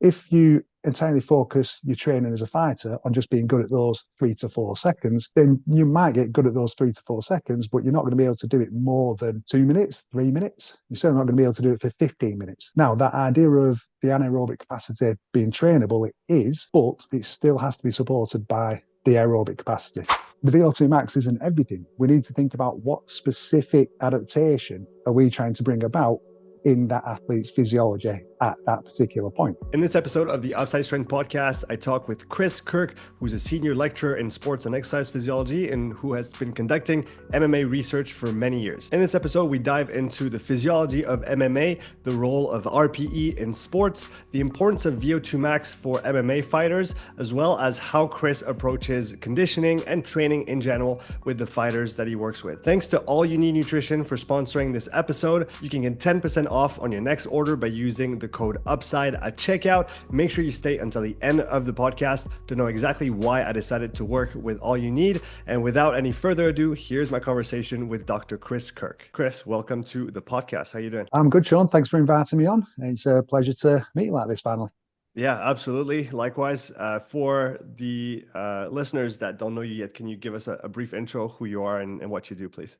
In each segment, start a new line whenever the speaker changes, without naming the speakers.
If you entirely focus your training as a fighter on just being good at those 3 to 4 seconds, then you might get good at those 3 to 4 seconds, but you're not going to be able to do it more than 2 minutes, 3 minutes. You're certainly not going to be able to do it for 15 minutes. Now, that idea of the anaerobic capacity being trainable, it is, but it still has to be supported by the aerobic capacity. The VO2 max isn't everything. We need to think about what specific adaptation are we trying to bring about in that athlete's physiology at that particular point.
In this episode of the Upside Strength Podcast, I talk with Chris Kirk, who's a senior lecturer in sports and exercise physiology and who has been conducting MMA research for many years. In this episode, we dive into the physiology of MMA, the role of RPE in sports, the importance of VO2 max for MMA fighters, as well as how Chris approaches conditioning and training in general with the fighters that he works with. Thanks to All You Need Nutrition for sponsoring this episode. You can get 10% off on your next order by using the code UPSIDE at checkout. Make sure you stay until the end of the podcast to know exactly why I decided to work with All You Need. And without any further ado, here's my conversation with Dr. Chris Kirk. Chris, welcome to the podcast. How are you doing?
I'm good, Sean. Thanks for inviting me on. It's a pleasure to meet you like this finally.
Yeah, absolutely. Likewise. For the listeners that don't know you yet, can you give us a brief intro, who you are and what you do, please?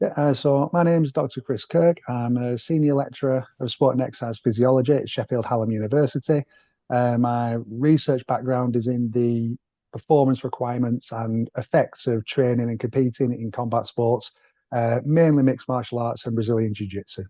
Yeah, so my name is Dr. Chris Kirk. I'm a senior lecturer of sport and exercise physiology at Sheffield Hallam University. My research background is in the performance requirements and effects of training and competing in combat sports, mainly mixed martial arts and Brazilian jiu-jitsu.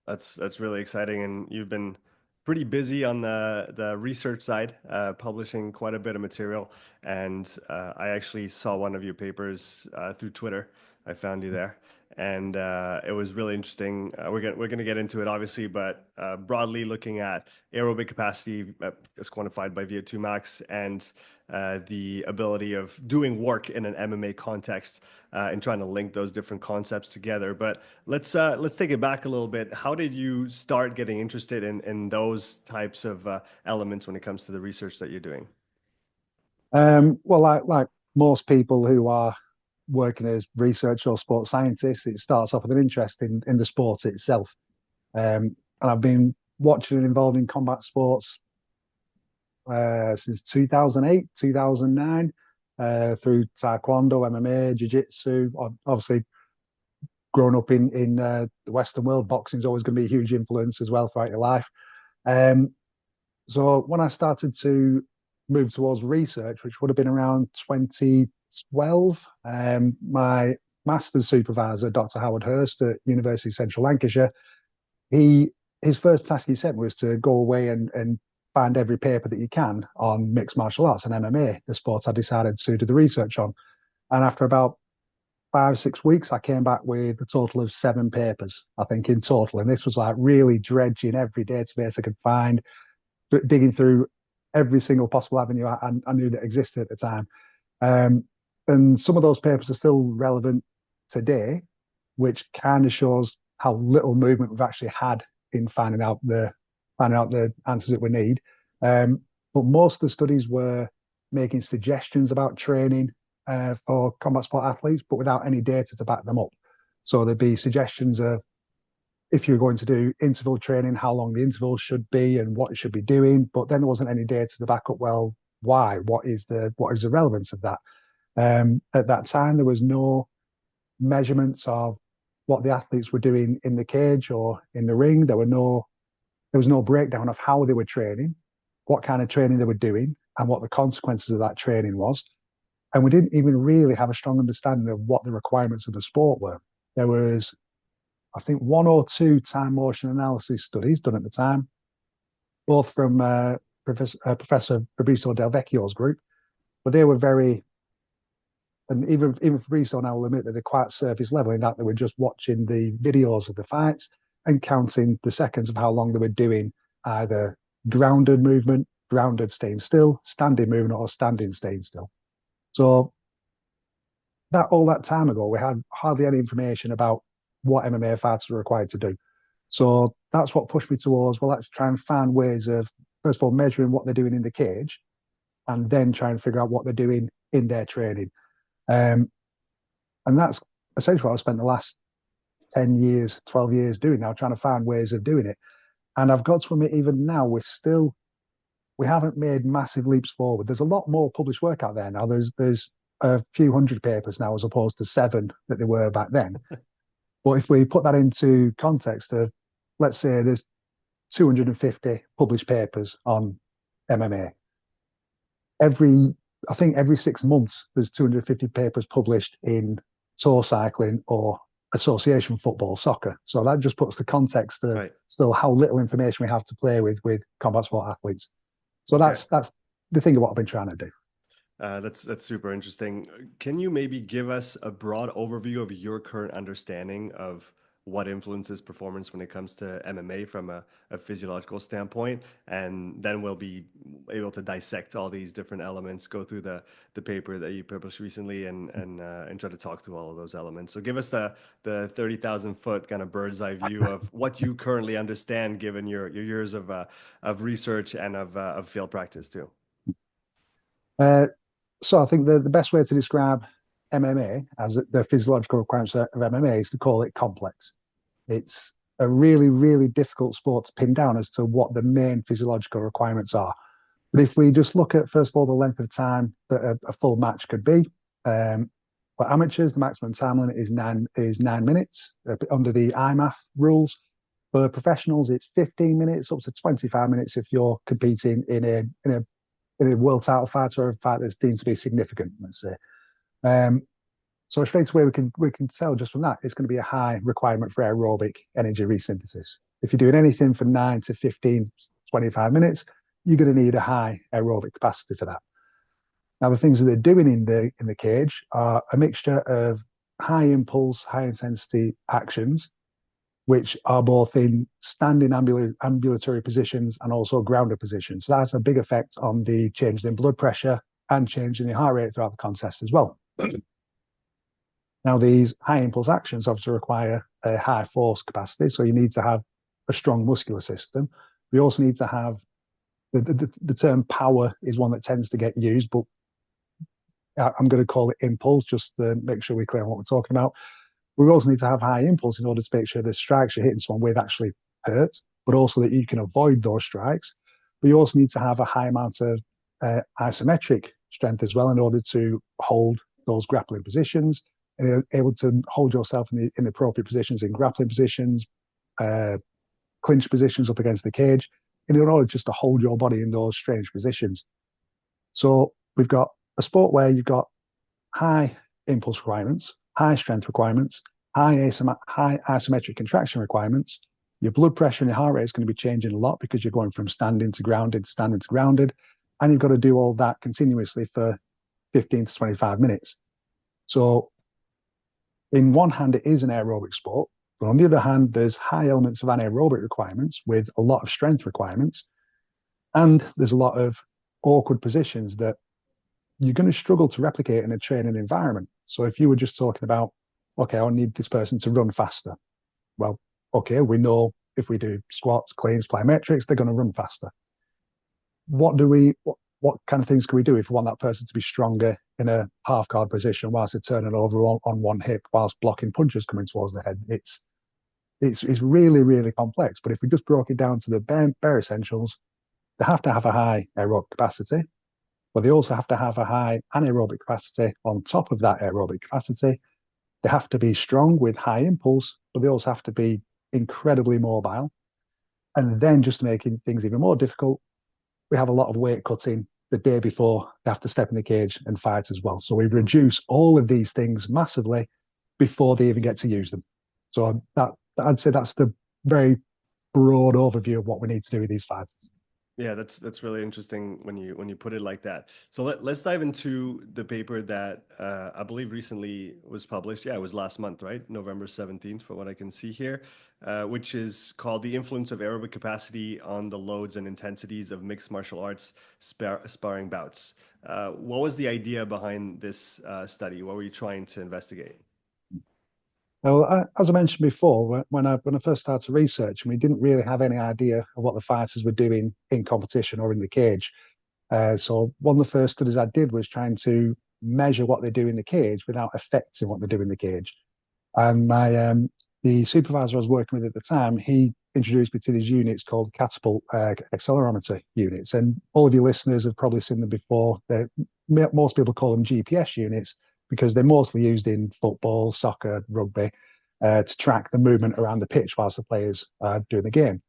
That's really exciting, and you've been pretty busy on the research side, publishing quite a bit of material. And I actually saw one of your papers through Twitter. I found you there, and it was really interesting. We're gonna get into it, obviously, but broadly looking at aerobic capacity as quantified by VO2 max and the ability of doing work in an MMA context and trying to link those different concepts together. But let's take it back a little bit. How did you start getting interested in those types of elements when it comes to the research that you're doing?
Well, like most people who are working as research or sports scientists, it starts off with an interest in the sport itself. And I've been watching and involved in combat sports since 2008, 2009, through Taekwondo, MMA, Jiu-Jitsu. Obviously, growing up in the Western world, boxing is always going to be a huge influence as well throughout your life. So when I started to move towards research, which would have been around 2012, my master's supervisor, Dr. Howard Hurst at University of Central Lancashire, his first task he sent was to go away and find every paper that you can on mixed martial arts and MMA, the sports I decided to do the research on. And after about 5 or 6 weeks, I came back with a total of 7 papers, I think, in total. And this was like really dredging every database I could find, digging through every single possible avenue I knew that existed at the time. And some of those papers are still relevant today, which kind of shows how little movement we've actually had in finding out the answers that we need. But most of the studies were making suggestions about training for combat sport athletes, but without any data to back them up. So there'd be suggestions of, if you're going to do interval training, how long the intervals should be and what you should be doing. But then there wasn't any data to back up, well, why? What is the relevance of that? At that time, there was no measurements of what the athletes were doing in the cage or in the ring. There was no breakdown of how they were training, what kind of training they were doing, and what the consequences of that training was. And we didn't even really have a strong understanding of what the requirements of the sport were. There was, I think, 1 or 2 time motion analysis studies done at the time, both from Professor Fabrizio Del Vecchio's group, but they were very, and even Fabrizio now will admit that they're quite surface level in that they were just watching the videos of the fights and counting the seconds of how long they were doing either grounded movement, grounded staying still, standing movement, or standing staying still. So that all that time ago, we had hardly any information about what MMA fighters were required to do. So that's what pushed me towards, well, let's try and find ways of, first of all, measuring what they're doing in the cage, and then try and figure out what they're doing in their training. And that's essentially what I've spent the last 10 years, 12 years doing now, trying to find ways of doing it. And I've got to admit, even now, we haven't made massive leaps forward. There's a lot more published work out there now. There's a few hundred papers now as opposed to 7 that there were back then. But if we put that into context of, let's say there's 250 published papers on MMA. I think every 6 months there's 250 papers published in tour cycling or association football, soccer. So that just puts the context of still how little information we have to play with combat sport athletes. So that's the thing of what I've been trying to do.
That's super interesting. Can you maybe give us a broad overview of your current understanding of what influences performance when it comes to MMA from a physiological standpoint? And then we'll be able to dissect all these different elements, go through the paper that you published recently and try to talk through all of those elements. So give us the 30,000 foot kind of bird's eye view of what you currently understand given your years of research and of field practice too.
So I think the best way to describe MMA as the physiological requirements of MMA is to call it complex. It's a really, really difficult sport to pin down as to what the main physiological requirements are. But if we just look at, first of all, the length of time that a full match could be, for amateurs, the maximum time limit is 9 minutes under the IMAF rules. For professionals, it's 15 minutes, up to 25 minutes if you're competing in a world title fight or a fight that's deemed to be significant, let's say. So straight away we can tell just from that it's going to be a high requirement for aerobic energy resynthesis. If you're doing anything for 9 to 15, 25 minutes, you're going to need a high aerobic capacity for that. Now the things that they're doing in the cage are a mixture of high impulse, high intensity actions, which are both in standing ambulatory positions and also grounded positions. So that has a big effect on the changes in blood pressure and change in the heart rate throughout the contest as well. Now, these high impulse actions obviously require a high force capacity, so you need to have a strong muscular system. We also need to have the term power is one that tends to get used, but I'm going to call it impulse just to make sure we're clear on what we're talking about. We also need to have high impulse in order to make sure the strikes you're hitting someone with actually hurt, but also that you can avoid those strikes. But you also need to have a high amount of isometric strength as well in order to hold those grappling positions and you're able to hold yourself in the appropriate positions in grappling positions, clinch positions up against the cage, in order just to hold your body in those strange positions. So we've got a sport where you've got high impulse requirements, high strength requirements, high isometric contraction requirements. Your blood pressure and your heart rate is going to be changing a lot because you're going from standing to grounded to standing to grounded. And you've got to do all that continuously for 15 to 25 minutes. So in one hand, it is an aerobic sport. But on the other hand, there's high elements of anaerobic requirements with a lot of strength requirements. And there's a lot of awkward positions that you're going to struggle to replicate in a training environment. So if you were just talking about, okay, I need this person to run faster. Well, okay, we know if we do squats, cleans, plyometrics, they're going to run faster. What kind of things can we do if we want that person to be stronger in a half guard position whilst they're turning over on one hip whilst blocking punches coming towards the head? It's really, really complex. But if we just broke it down to the bare essentials, they have to have a high aerobic capacity, but they also have to have a high anaerobic capacity on top of that aerobic capacity. They have to be strong with high impulse, but they also have to be incredibly mobile. And then just to make things even more difficult, we have a lot of weight cutting the day before they have to step in the cage and fight as well. So we reduce all of these things massively before they even get to use them. So I'd say that's the very broad overview of what we need to do with these fights.
Yeah, that's really interesting when you put it like that. So let's dive into the paper that I believe recently was published. Yeah, it was last month, right? November 17th, from what I can see here, which is called The Influence of Aerobic Capacity on the Loads and Intensities of Mixed Martial Arts Sparring Bouts. What was the idea behind this study? What were you trying to investigate?
Well, as I mentioned before, when I first started to research, we didn't really have any idea of what the fighters were doing in competition or in the cage. So one of the first studies I did was trying to measure what they do in the cage without affecting what they do in the cage. And the supervisor I was working with at the time, he introduced me to these units called catapult accelerometer units. And all of your listeners have probably seen them before. Most people call them GPS units because they're mostly used in football, soccer, rugby, to track the movement around the pitch whilst the players are doing the game.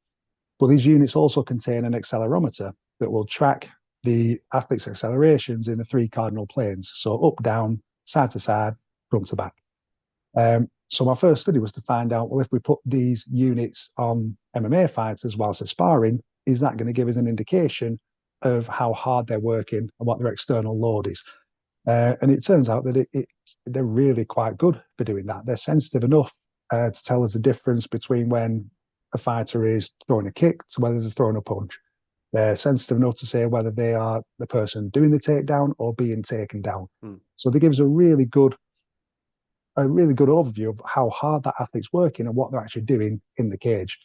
But these units also contain an accelerometer that will track the athlete's accelerations in the three cardinal planes. So up, down, side to side, front to back. So my first study was to find out, well, if we put these units on MMA fighters whilst they're sparring, is that going to give us an indication of how hard they're working and what their external load is? And it turns out that they're really quite good for doing that. They're sensitive enough to tell us the difference between when a fighter is throwing a kick to whether they're throwing a punch. They're sensitive enough to say whether they are the person doing the takedown or being taken down. So they give us a really good overview of how hard that athlete's working and what they're actually doing in the cage.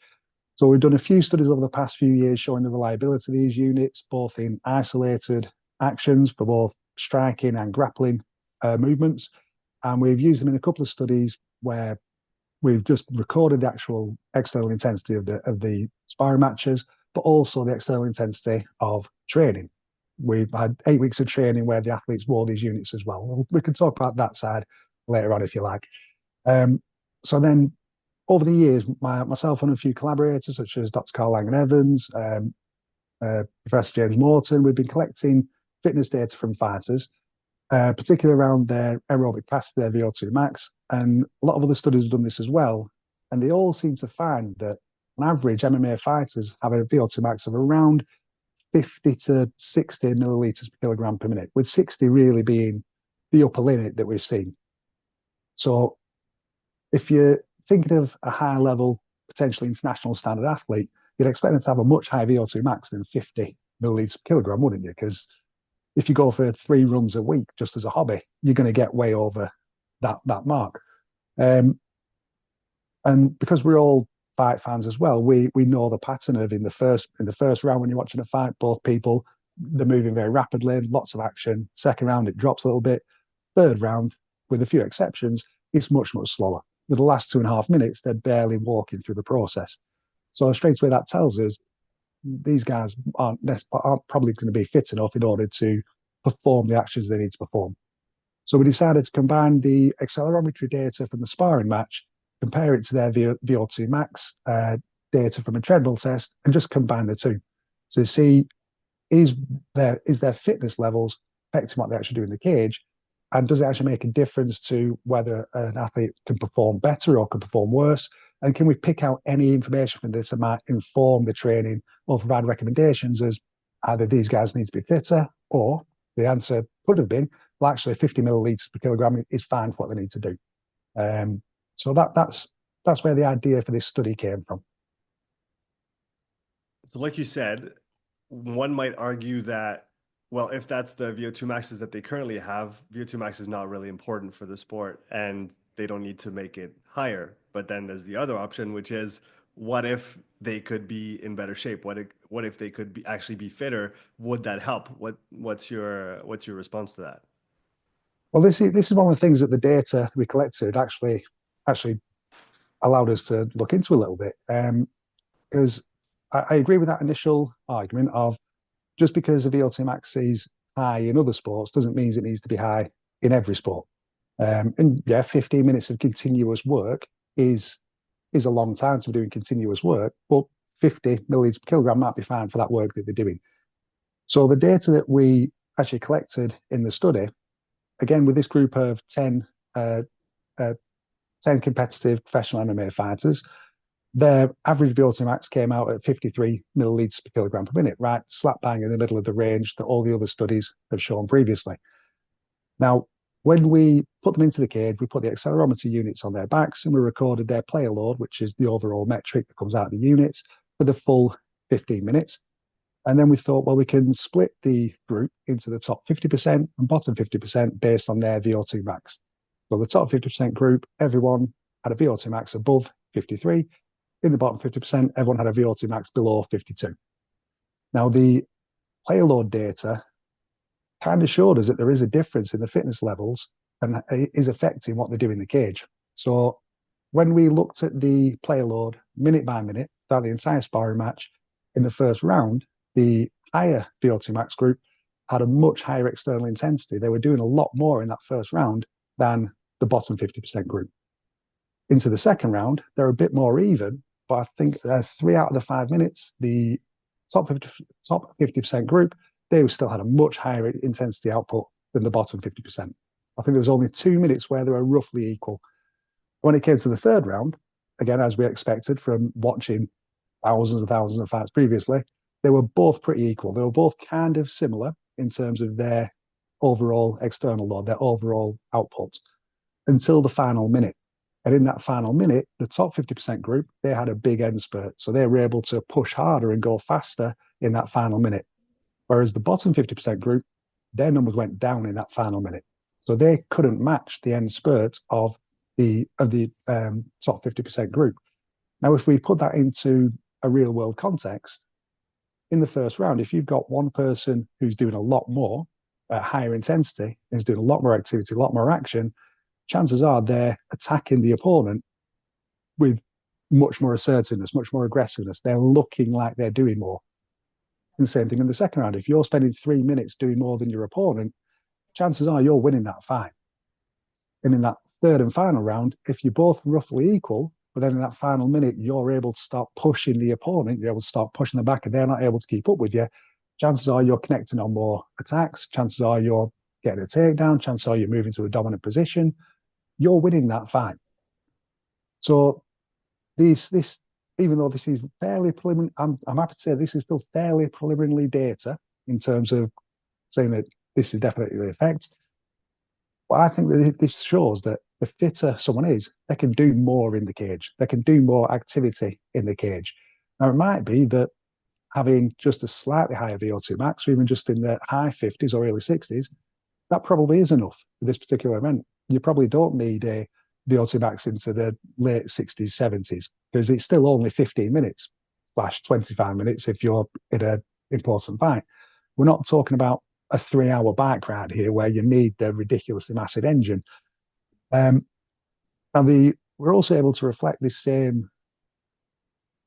So we've done a few studies over the past few years showing the reliability of these units, both in isolated actions for both striking and grappling movements. And we've used them in a couple of studies where we've just recorded the actual external intensity of the sparring matches, but also the external intensity of training. We've had 8 weeks of training where the athletes wore these units as well. We can talk about that side later on if you like. So then over the years, myself and a few collaborators such as Dr. Carl Lang-Evans, Professor James Morton, we've been collecting fitness data from fighters, particularly around their aerobic capacity, their VO2 max. And a lot of other studies have done this as well. And they all seem to find that on average, MMA fighters have a VO2 max of around 50 to 60 milliliters per kilogram per minute, with 60 really being the upper limit that we've seen. So if you're thinking of a high level, potentially international standard athlete, you'd expect them to have a much higher VO2 max than 50 milliliters per kilogram, wouldn't you? Because if you go for 3 runs a week just as a hobby, you're going to get way over that mark. And because we're all fight fans as well, we know the pattern of in the first round when you're watching a fight, both people, they're moving very rapidly, lots of action. Second round, it drops a little bit. Third round, with a few exceptions, it's much slower. With the last 2.5 minutes, they're barely walking through the process. So straight away, that tells us these guys aren't probably going to be fit enough in order to perform the actions they need to perform. So we decided to combine the accelerometry data from the sparring match, compare it to their VO2 max data from a treadmill test, and just combine the two to see is their fitness levels affecting what they actually do in the cage, and does it actually make a difference to whether an athlete can perform better or can perform worse, and can we pick out any information from this that might inform the training or provide recommendations as either these guys need to be fitter, or the answer could have been, well, actually 50 milliliters per kilogram is fine for what they need to do. So that's where the idea for this study came from.
So like you said, one might argue that, well, if that's the VO2 maxes that they currently have, VO2 max is not really important for the sport and they don't need to make it higher. But then there's the other option, which is, what if they could be in better shape? What if they could actually be fitter? Would that help? What's your response to that?
Well, this is one of the things that the data we collected actually allowed us to look into a little bit. Because I agree with that initial argument of just because the VO2 max is high in other sports doesn't mean it needs to be high in every sport. And yeah, 15 minutes of continuous work is a long time to be doing continuous work, but 50 milliliters per kilogram might be fine for that work that they're doing. So the data that we actually collected in the study, again, with this group of 10 competitive professional MMA fighters, their average VO2 max came out at 53 milliliters per kilogram per minute, right slap bang in the middle of the range that all the other studies have shown previously. Now, when we put them into the cage, we put the accelerometer units on their backs and we recorded their player load, which is the overall metric that comes out of the units, for the full 15 minutes. And then we thought, well, we can split the group into the top 50% and bottom 50% based on their VO2 max. So the top 50% group, everyone had a VO2 max above 53. In the bottom 50%, everyone had a VO2 max below 52. Now, the player load data kind of showed us that there is a difference in the fitness levels and is affecting what they do in the cage. So when we looked at the player load minute by minute, throughout the entire sparring match, in the first round, the higher VO2 max group had a much higher external intensity. They were doing a lot more in that first round than the bottom 50% group. Into the second round, they're a bit more even, but I think 3 out of the 5 minutes, the top 50% group, they still had a much higher intensity output than the bottom 50%. I think there was only 2 minutes where they were roughly equal. When it came to the third round, again, as we expected from watching thousands of fights previously, they were both pretty equal. They were both kind of similar in terms of their overall external load, their overall output, until the final minute. And in that final minute, the top 50% group, they had a big end spurt. So they were able to push harder and go faster in that final minute. Whereas the bottom 50% group, their numbers went down in that final minute. So they couldn't match the end spurt of the top 50% group. Now, if we put that into a real world context, in the first round, if you've got one person who's doing a lot more at higher intensity, who's doing a lot more activity, a lot more action, chances are they're attacking the opponent with much more assertiveness, much more aggressiveness. They're looking like they're doing more. And the same thing in the second round. If you're spending 3 minutes doing more than your opponent, chances are you're winning that fight. And in that third and final round, if you're both roughly equal, but then in that final minute, you're able to start pushing the opponent, you're able to start pushing them back, and they're not able to keep up with you, chances are you're connecting on more attacks, chances are you're getting a takedown, chances are you're moving to a dominant position, you're winning that fight. So this even though this is fairly preliminary, I'm happy to say this is still fairly preliminary data in terms of saying that this is definitely the effect. But I think that this shows that the fitter someone is, they can do more in the cage. They can do more activity in the cage. Now, it might be that having just a slightly higher VO2 max, or even just in the high 50s or early 60s, that probably is enough for this particular event. You probably don't need a VO2 max into the late 60s, 70s, because it's still only 15 minutes / 25 minutes if you're in an important fight. We're not talking about a 3-hour bike ride here where you need the ridiculously massive engine. And we're also able to reflect this same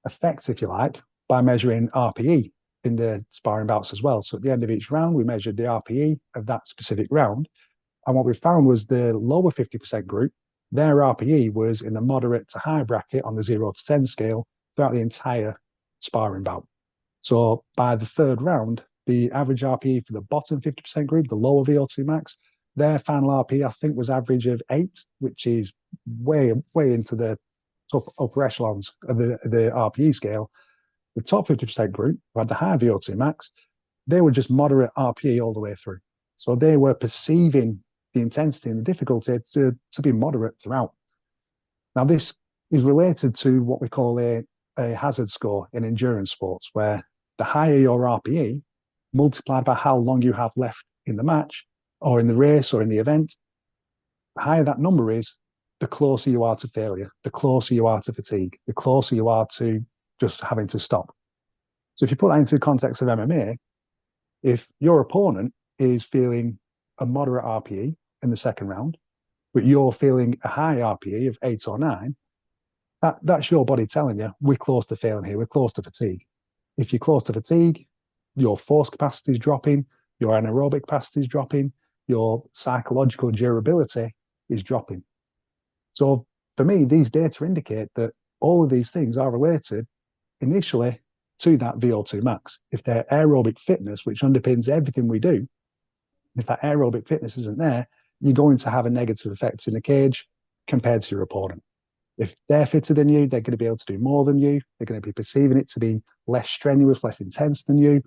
effect, if you like, by measuring RPE in the sparring bouts as well. So at the end of each round, we measured the RPE of that specific round. And what we found was the lower 50% group, their RPE was in the moderate to high bracket on the 0 to 10 scale throughout the entire sparring bout. So by the third round, the average RPE for the bottom 50% group, the lower VO2 max, their final RPE, I think, was average of 8, which is way into the upper echelons of the RPE scale. The top 50% group, who had the high VO2 max, they were just moderate RPE all the way through. So they were perceiving the intensity and the difficulty to be moderate throughout. Now, this is related to what we call a hazard score in endurance sports, where the higher your RPE, multiplied by how long you have left in the match or in the race or in the event, the higher that number is, the closer you are to failure, the closer you are to fatigue, the closer you are to just having to stop. So if you put that into the context of MMA, if your opponent is feeling a moderate RPE in the second round, but you're feeling a high RPE of 8 or 9, that's your body telling you, we're close to failing here, we're close to fatigue. If you're close to fatigue, your force capacity is dropping, your anaerobic capacity is dropping, your psychological durability is dropping. So for me, these data indicate that all of these things are related initially to that VO2 max. If their aerobic fitness, which underpins everything we do, if that aerobic fitness isn't there, you're going to have a negative effect in the cage compared to your opponent. If they're fitter than you, they're going to be able to do more than you. They're going to be perceiving it to be less strenuous, less intense than you,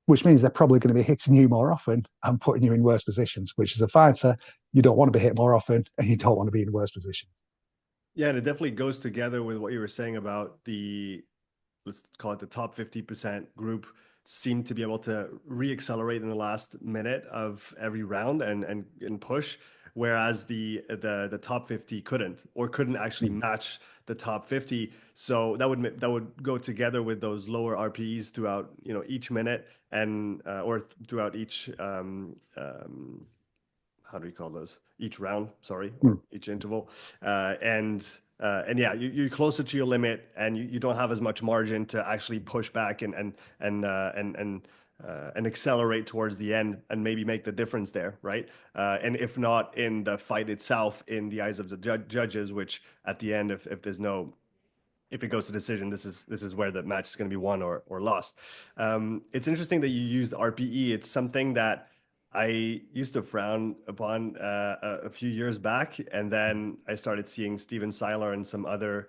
which means they're probably going to be hitting you more often and putting you in worse positions, which as a fighter, you don't want to be hit more often and you don't want to be in worse positions.
Yeah, and it definitely goes together with what you were saying about let's call it the top 50% group seem to be able to re-accelerate in the last minute of every round and push, whereas the top 50 couldn't actually match the top 50. So that would go together with those lower RPEs throughout each minute and or throughout each how do we call those? Each round, sorry,
Mm,
or each interval. And yeah, you're closer to your limit, and you don't have as much margin to actually push back and accelerate towards the end and maybe make the difference there, right? And if not in the fight itself, in the eyes of the judges, which at the end, if there's no, if it goes to decision, this is where the match is going to be won or lost. It's interesting that you used RPE. It's something that I used to frown upon a few years back, and then I started seeing Steven Seiler and some other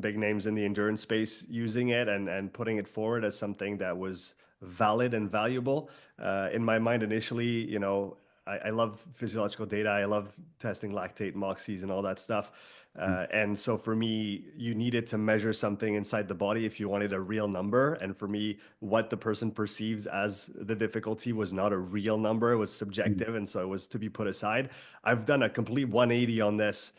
big names in the endurance space using it and putting it forward as something that was valid and valuable. In my mind, initially, I love physiological data. I love testing lactate, moxies, and all that stuff.
mm,
And so for me, you needed to measure something inside the body if you wanted a real number. And for me, what the person perceives as the difficulty was not a real number, it was
mm.
subjective. And so it was to be put aside. I've done a complete 180 on this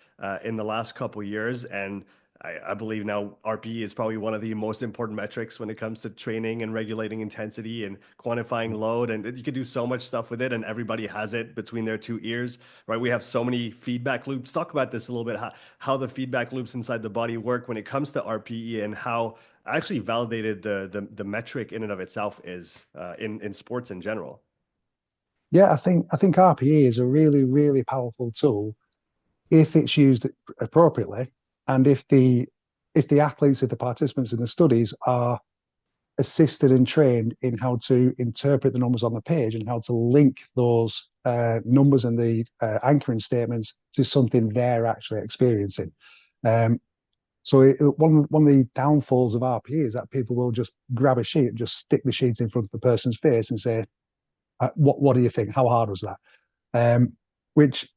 in the last couple of years. And I believe now RPE is probably one of the most important metrics when it comes to training and regulating intensity and quantifying load. And you can do so much stuff with it, and everybody has it between their two ears, right? We have so many feedback loops. Talk about this a little bit, how the feedback loops inside the body work when it comes to RPE, and how actually validated the metric in and of itself is in sports in general.
Yeah, I think RPE is a really, really powerful tool if it's used appropriately, and if the athletes, if the participants in the studies are assisted and trained in how to interpret the numbers on the page and how to link those numbers and the anchoring statements to something they're actually experiencing. Um, one of the downfalls of RPE is that people will just grab a sheet and just stick the sheet in front of the person's face and say, "What do you think? How hard was that?" Which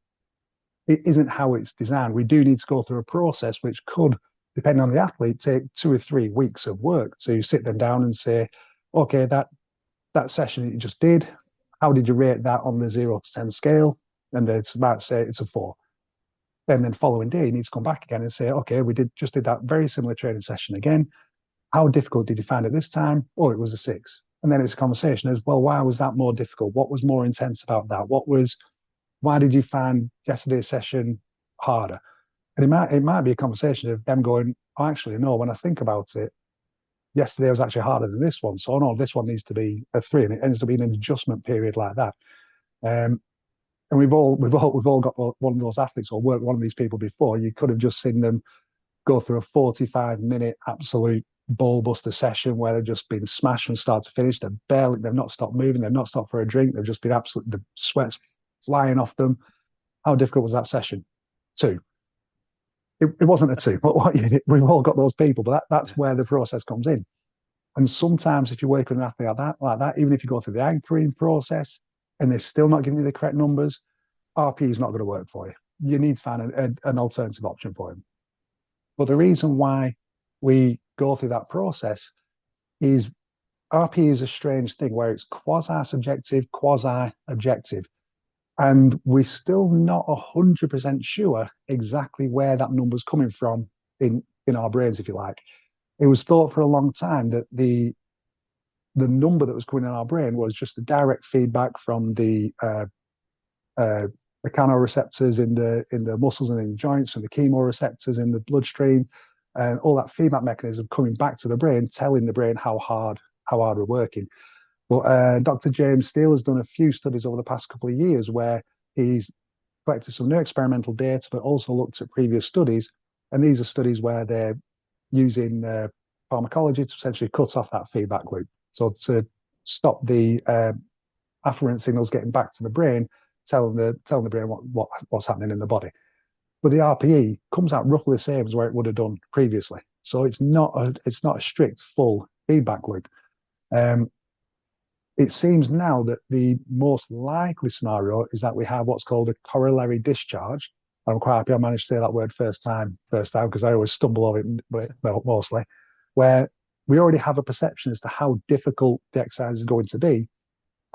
it isn't how it's designed. We do need to go through a process which could, depending on the athlete, take 2 or 3 weeks of work to sit them down and say, okay, that session that you just did, how did you rate that on the 0 to 10 scale? And it's about to say it's a 4. And then following day, you need to come back again and say, okay, we did that very similar training session again. How difficult did you find it this time? Oh, it was a 6. And then it's a conversation as well. Why was that more difficult? What was more intense about that? Why did you find yesterday's session harder? And it might be a conversation of them going, oh, actually, no, when I think about it, yesterday was actually harder than this one. So, no, this one needs to be a 3. And it ends up being an adjustment period like that. And we've all got one of those athletes or worked one of these people before. You could have just seen them go through a 45-minute absolute ball buster session where they've just been smashed from start to finish. They've not stopped moving. They've not stopped for a drink. They've just been absolutely, the sweat's flying off them. How difficult was that session? 2. It wasn't a 2, but we've all got those people. But that's where the process comes in. And sometimes if you work with an athlete like that, even if you go through the anchoring process and they're still not giving you the correct numbers, RP is not going to work for you. You need to find an alternative option for him. But the reason why we go through that process is RP is a strange thing where it's quasi-subjective, quasi-objective. And we're still not 100% sure exactly where that number's coming from in our brains, if you like. It was thought for a long time that the number that was coming in our brain was just a direct feedback from the mechanoreceptors in the muscles and in the joints, and the chemoreceptors in the bloodstream, and all that feedback mechanism coming back to the brain, telling the brain how hard we're working. But Dr. James Steele has done a few studies over the past couple of years where he's collected some new experimental data, but also looked at previous studies. And these are studies where they're using pharmacology to essentially cut off that feedback loop. So to stop the afferent signals getting back to the brain, telling the brain what's happening in the body. But the RPE comes out roughly the same as where it would have done previously. So it's not a strict full feedback loop. It seems now that the most likely scenario is that we have what's called a corollary discharge. I'm quite happy I managed to say that word first time, because I always stumble over it mostly, where we already have a perception as to how difficult the exercise is going to be,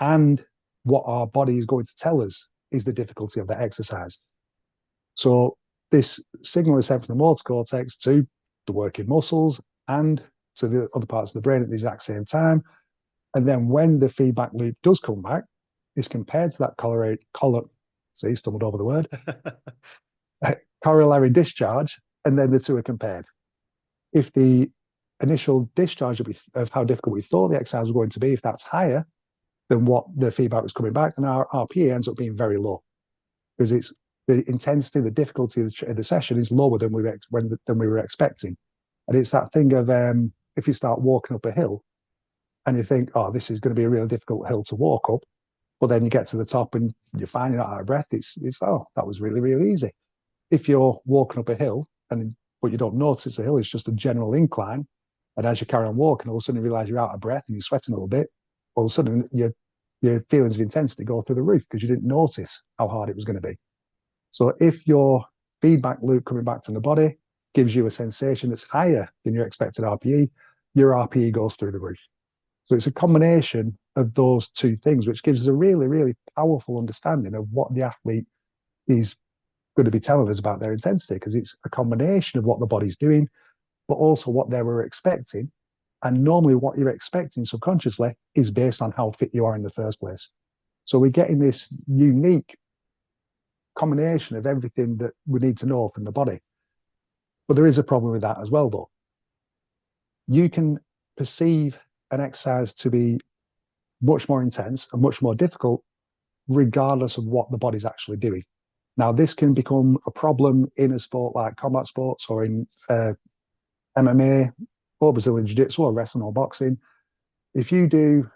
and what our body is going to tell us is the difficulty of the exercise. So this signal is sent from the motor cortex to the working muscles and to the other parts of the brain at the exact same time. And then when the feedback loop does come back, it's compared to that See, stumbled over the word. Corollary discharge, and then the two are compared. If the initial discharge of how difficult we thought the exercise was going to be, if that's higher than what the feedback was coming back, then our RPE ends up being very low because it's the intensity, the difficulty of the session is lower than than we were expecting. And it's that thing of if you start walking up a hill and you think, oh, this is going to be a really difficult hill to walk up, but then you get to the top and you find you're not out of breath. It's oh, that was really, really easy. If you're walking up a hill and but you don't notice it's a hill, it's just a general incline. And as you carry on walking, all of a sudden you realize you're out of breath and you're sweating a little bit. All of a sudden your feelings of intensity go through the roof because you didn't notice how hard it was going to be. So if your feedback loop coming back from the body gives you a sensation that's higher than your expected RPE, your RPE goes through the roof. So it's a combination of those two things, which gives us a really, really powerful understanding of what the athlete is going to be telling us about their intensity, because it's a combination of what the body's doing, but also what they were expecting. And normally what you're expecting subconsciously is based on how fit you are in the first place. So we're getting this unique combination of everything that we need to know from the body. But there is a problem with that as well, though. You can perceive an exercise to be much more intense and much more difficult, regardless of what the body's actually doing. Now, this can become a problem in a sport like combat sports or in MMA or Brazilian jiu-jitsu or wrestling or boxing. If you do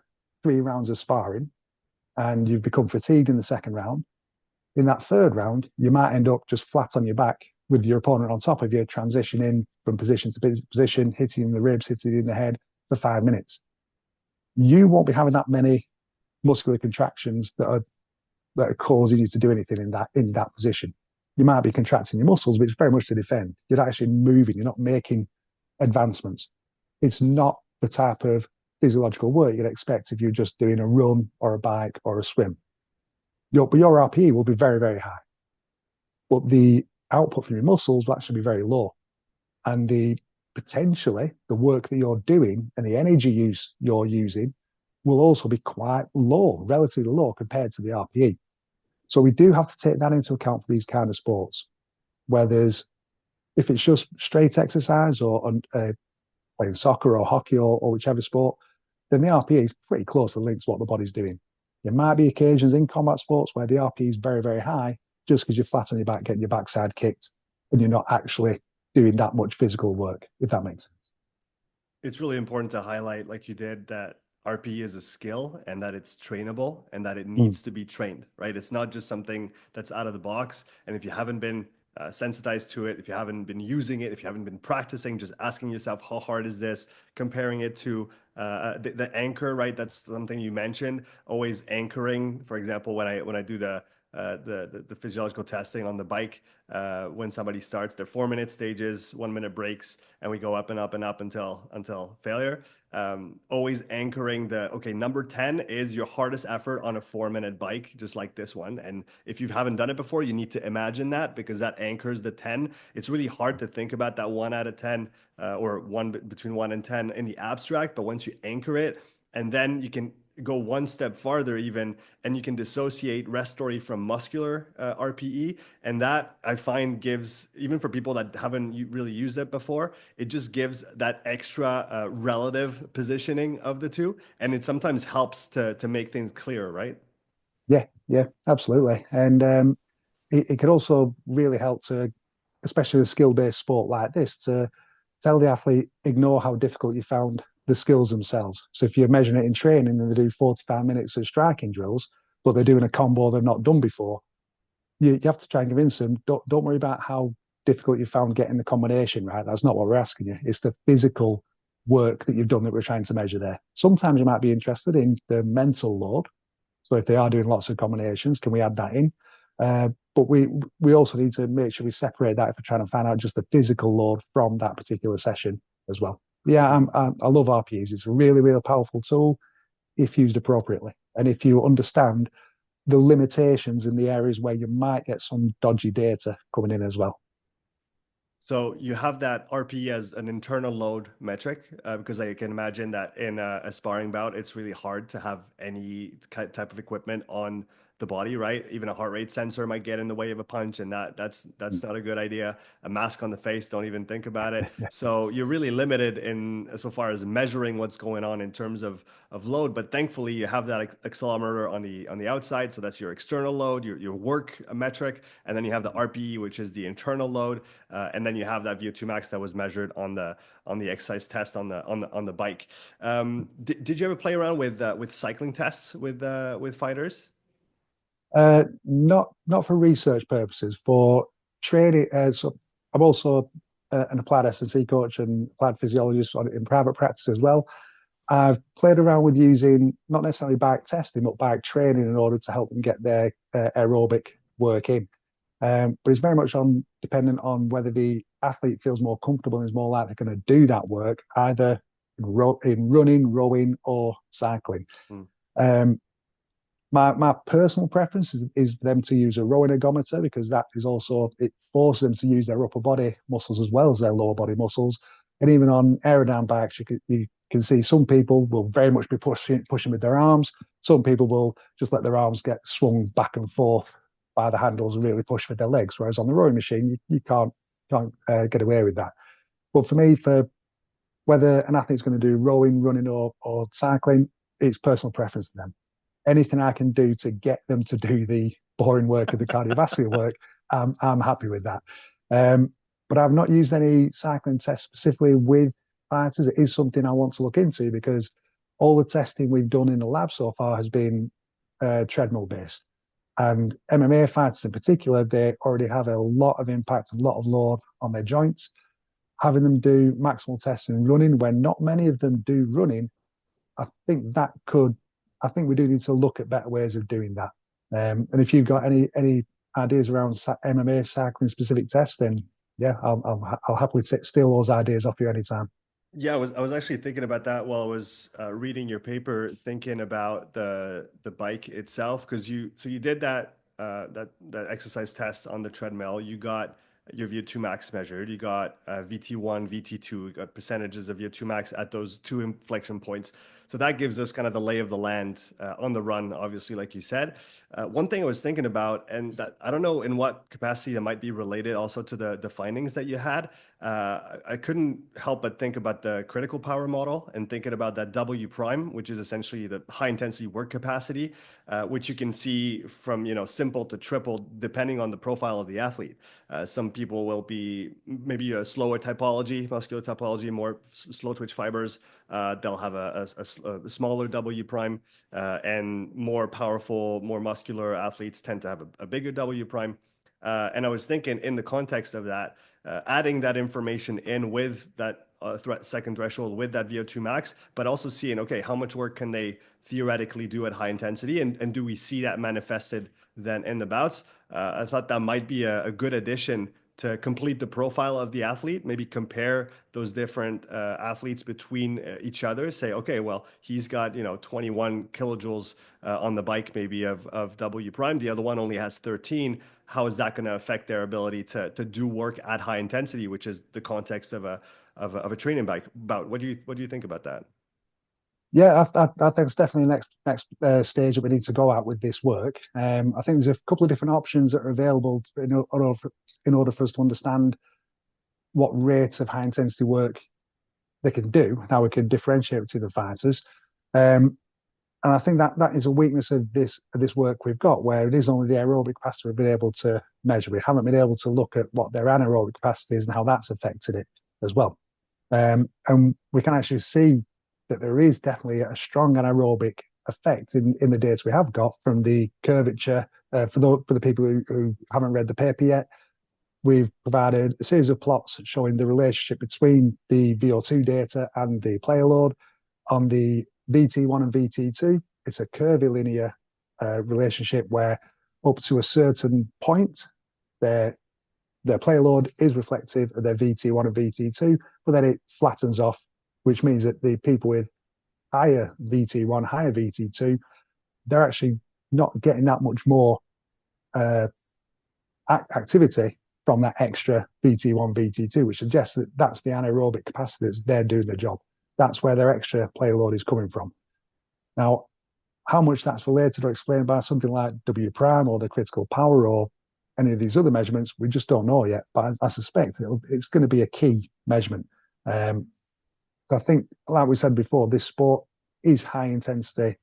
3 rounds of sparring and you've become fatigued in the second round, in that third round, you might end up just flat on your back with your opponent on top of you, transitioning from position to position, hitting you in the ribs, hitting you in the head for 5 minutes. You won't be having that many muscular contractions that are causing you to do anything in that position. You might be contracting your muscles, but it's very much to defend. You're not actually moving. You're not making advancements. It's not the type of physiological work you'd expect if you're just doing a run or a bike or a swim. Your RPE will be very, very high, but the output from your muscles will actually be very low. And potentially the work that you're doing and the energy use you're using will also be quite low, relatively low compared to the RPE. So we do have to take that into account for these kind of sports, where if it's just straight exercise or playing soccer or hockey or whichever sport, then the RPE is pretty closely linked to what the body's doing. There might be occasions in combat sports where the RPE is very, very high just because you're flat on your back, getting your backside kicked, and you're not actually doing that much physical work, if that makes sense.
It's really important to highlight, like you did, that RPE is a skill and that it's trainable and that it
Mm.
needs to be trained, right? It's not just something that's out of the box. And if you haven't been sensitized to it, if you haven't been using it, if you haven't been practicing, just asking yourself, how hard is this? Comparing it to the anchor, right? That's something you mentioned. Always anchoring. For example, when I do the physiological testing on the bike, when somebody starts their 4-minute stages, 1-minute breaks, and we go up and up and up until failure. Always anchoring okay, number 10 is your hardest effort on a 4-minute bike, just like this one. And if you haven't done it before, you need to imagine that, because that anchors the 10. It's really hard to think about that 1 out of 10 or between 1 and 10 in the abstract. But once you anchor it, and then you can go one step farther even, and you can dissociate respiratory from muscular RPE. And that, I find, gives, even for people that haven't really used it before, it just gives that extra relative positioning of the two. And it sometimes helps to make things clearer, right?
Yeah, absolutely. And it could also really help to, especially a skill-based sport like this, to tell the athlete, ignore how difficult you found the skills themselves. So if you're measuring it in training and they do 45 minutes of striking drills, but they're doing a combo they've not done before, you have to try and convince them, don't worry about how difficult you found getting the combination right. That's not what we're asking you. It's the physical work that you've done that we're trying to measure there. Sometimes you might be interested in the mental load. So if they are doing lots of combinations, can we add that in? But we also need to make sure we separate that if we're trying to find out just the physical load from that particular session as well. Yeah, I love RPEs. It's a really, really powerful tool if used appropriately. And if you understand the limitations in the areas where you might get some dodgy data coming in as well.
So you have that RPE as an internal load metric, because I can imagine that in a sparring bout, it's really hard to have any type of equipment on the body, right? Even a heart rate sensor might get in the way of a punch, and that's not a good idea. A mask on the face, don't even think about it. So you're really limited in so far as measuring what's going on in terms of load. But thankfully, you have that accelerometer on the outside, so that's your external load, your work metric, and then you have the RPE, which is the internal load, and then you have that VO2 max that was measured on the exercise test on the bike. Did you ever play around with cycling tests with fighters?
Not for research purposes, for training. So I'm also an applied S&C coach and applied physiologist in private practice as well. I've played around with using not necessarily bike testing, but bike training in order to help them get their aerobic work in. But it's very much dependent on whether the athlete feels more comfortable and is more likely going to do that work, either in running, rowing, or cycling.
Mm.
My personal preference is for them to use a rowing ergometer, because that is also, it forces them to use their upper body muscles as well as their lower body muscles. And even on aerodyne bikes, you can see some people will very much be pushing with their arms. Some people will just let their arms get swung back and forth by the handles and really push with their legs. Whereas on the rowing machine, you can't get away with that. But for me, for whether an athlete's going to do rowing, running, or cycling, it's personal preference to them. Anything I can do to get them to do the boring work of the cardiovascular work, I'm happy with that. But I've not used any cycling tests specifically with fighters. It is something I want to look into, because all the testing we've done in the lab so far has been treadmill based. And MMA fighters in particular, they already have a lot of impact, a lot of load on their joints. Having them do maximal testing in running, when not many of them do running, I think we do need to look at better ways of doing that. And if you've got any ideas around MMA cycling specific tests, then yeah, I'll happily steal those ideas off you anytime.
Yeah, I was actually thinking about that while I was reading your paper, thinking about the bike itself, because you did that exercise test on the treadmill. You got your VO2 max measured. You got VT1, VT2, you got percentages of VO2 max at those two inflection points. So that gives us kind of the lay of the land on the run, obviously, like you said. One thing I was thinking about, and that I don't know in what capacity that might be related also to the findings that you had. I couldn't help but think about the critical power model and thinking about that W prime, which is essentially the high intensity work capacity, which you can see from simple to triple depending on the profile of the athlete. Some people will be maybe a slower typology, muscular typology, more slow twitch fibers. They'll have a smaller W prime, and more powerful, more muscular athletes tend to have a bigger W prime. And I was thinking in the context of that, adding that information in with that second threshold with that VO2 max, but also seeing, okay, how much work can they theoretically do at high intensity? And do we see that manifested then in the bouts? I thought that might be a good addition to complete the profile of the athlete, maybe compare those different athletes between each other, say, okay, well, he's got 21 kilojoules on the bike maybe of W prime, the other one only has 13. How is that going to affect their ability to do work at high intensity, which is the context of a training bike bout? What do you think about that?
Yeah, I think it's definitely the next stage that we need to go at with this work. I think there's a couple of different options that are available in order for us to understand what rates of high intensity work they can do, how we can differentiate between the fighters. And I think that is a weakness of this work we've got, where it is only the aerobic capacity we've been able to measure. We haven't been able to look at what their anaerobic capacity is and how that's affected it as well. And we can actually see that there is definitely a strong anaerobic effect in the data we have got from the curvature. For the people who haven't read the paper yet, we've provided a series of plots showing the relationship between the VO2 data and the player load. On the VT1 and VT2, it's a curvilinear relationship where up to a certain point, their player load is reflective of their VT1 and VT2, but then it flattens off, which means that the people with higher VT1, higher VT2, they're actually not getting that much more activity from that extra VT1, VT2, which suggests that that's the anaerobic capacity that's there doing the job. That's where their extra player load is coming from. Now, How much that's related or explained by something like W prime or the critical power or any of these other measurements, we just don't know yet. But I suspect it's going to be a key measurement. Um, so I think, like we said before, this sport is high intensity.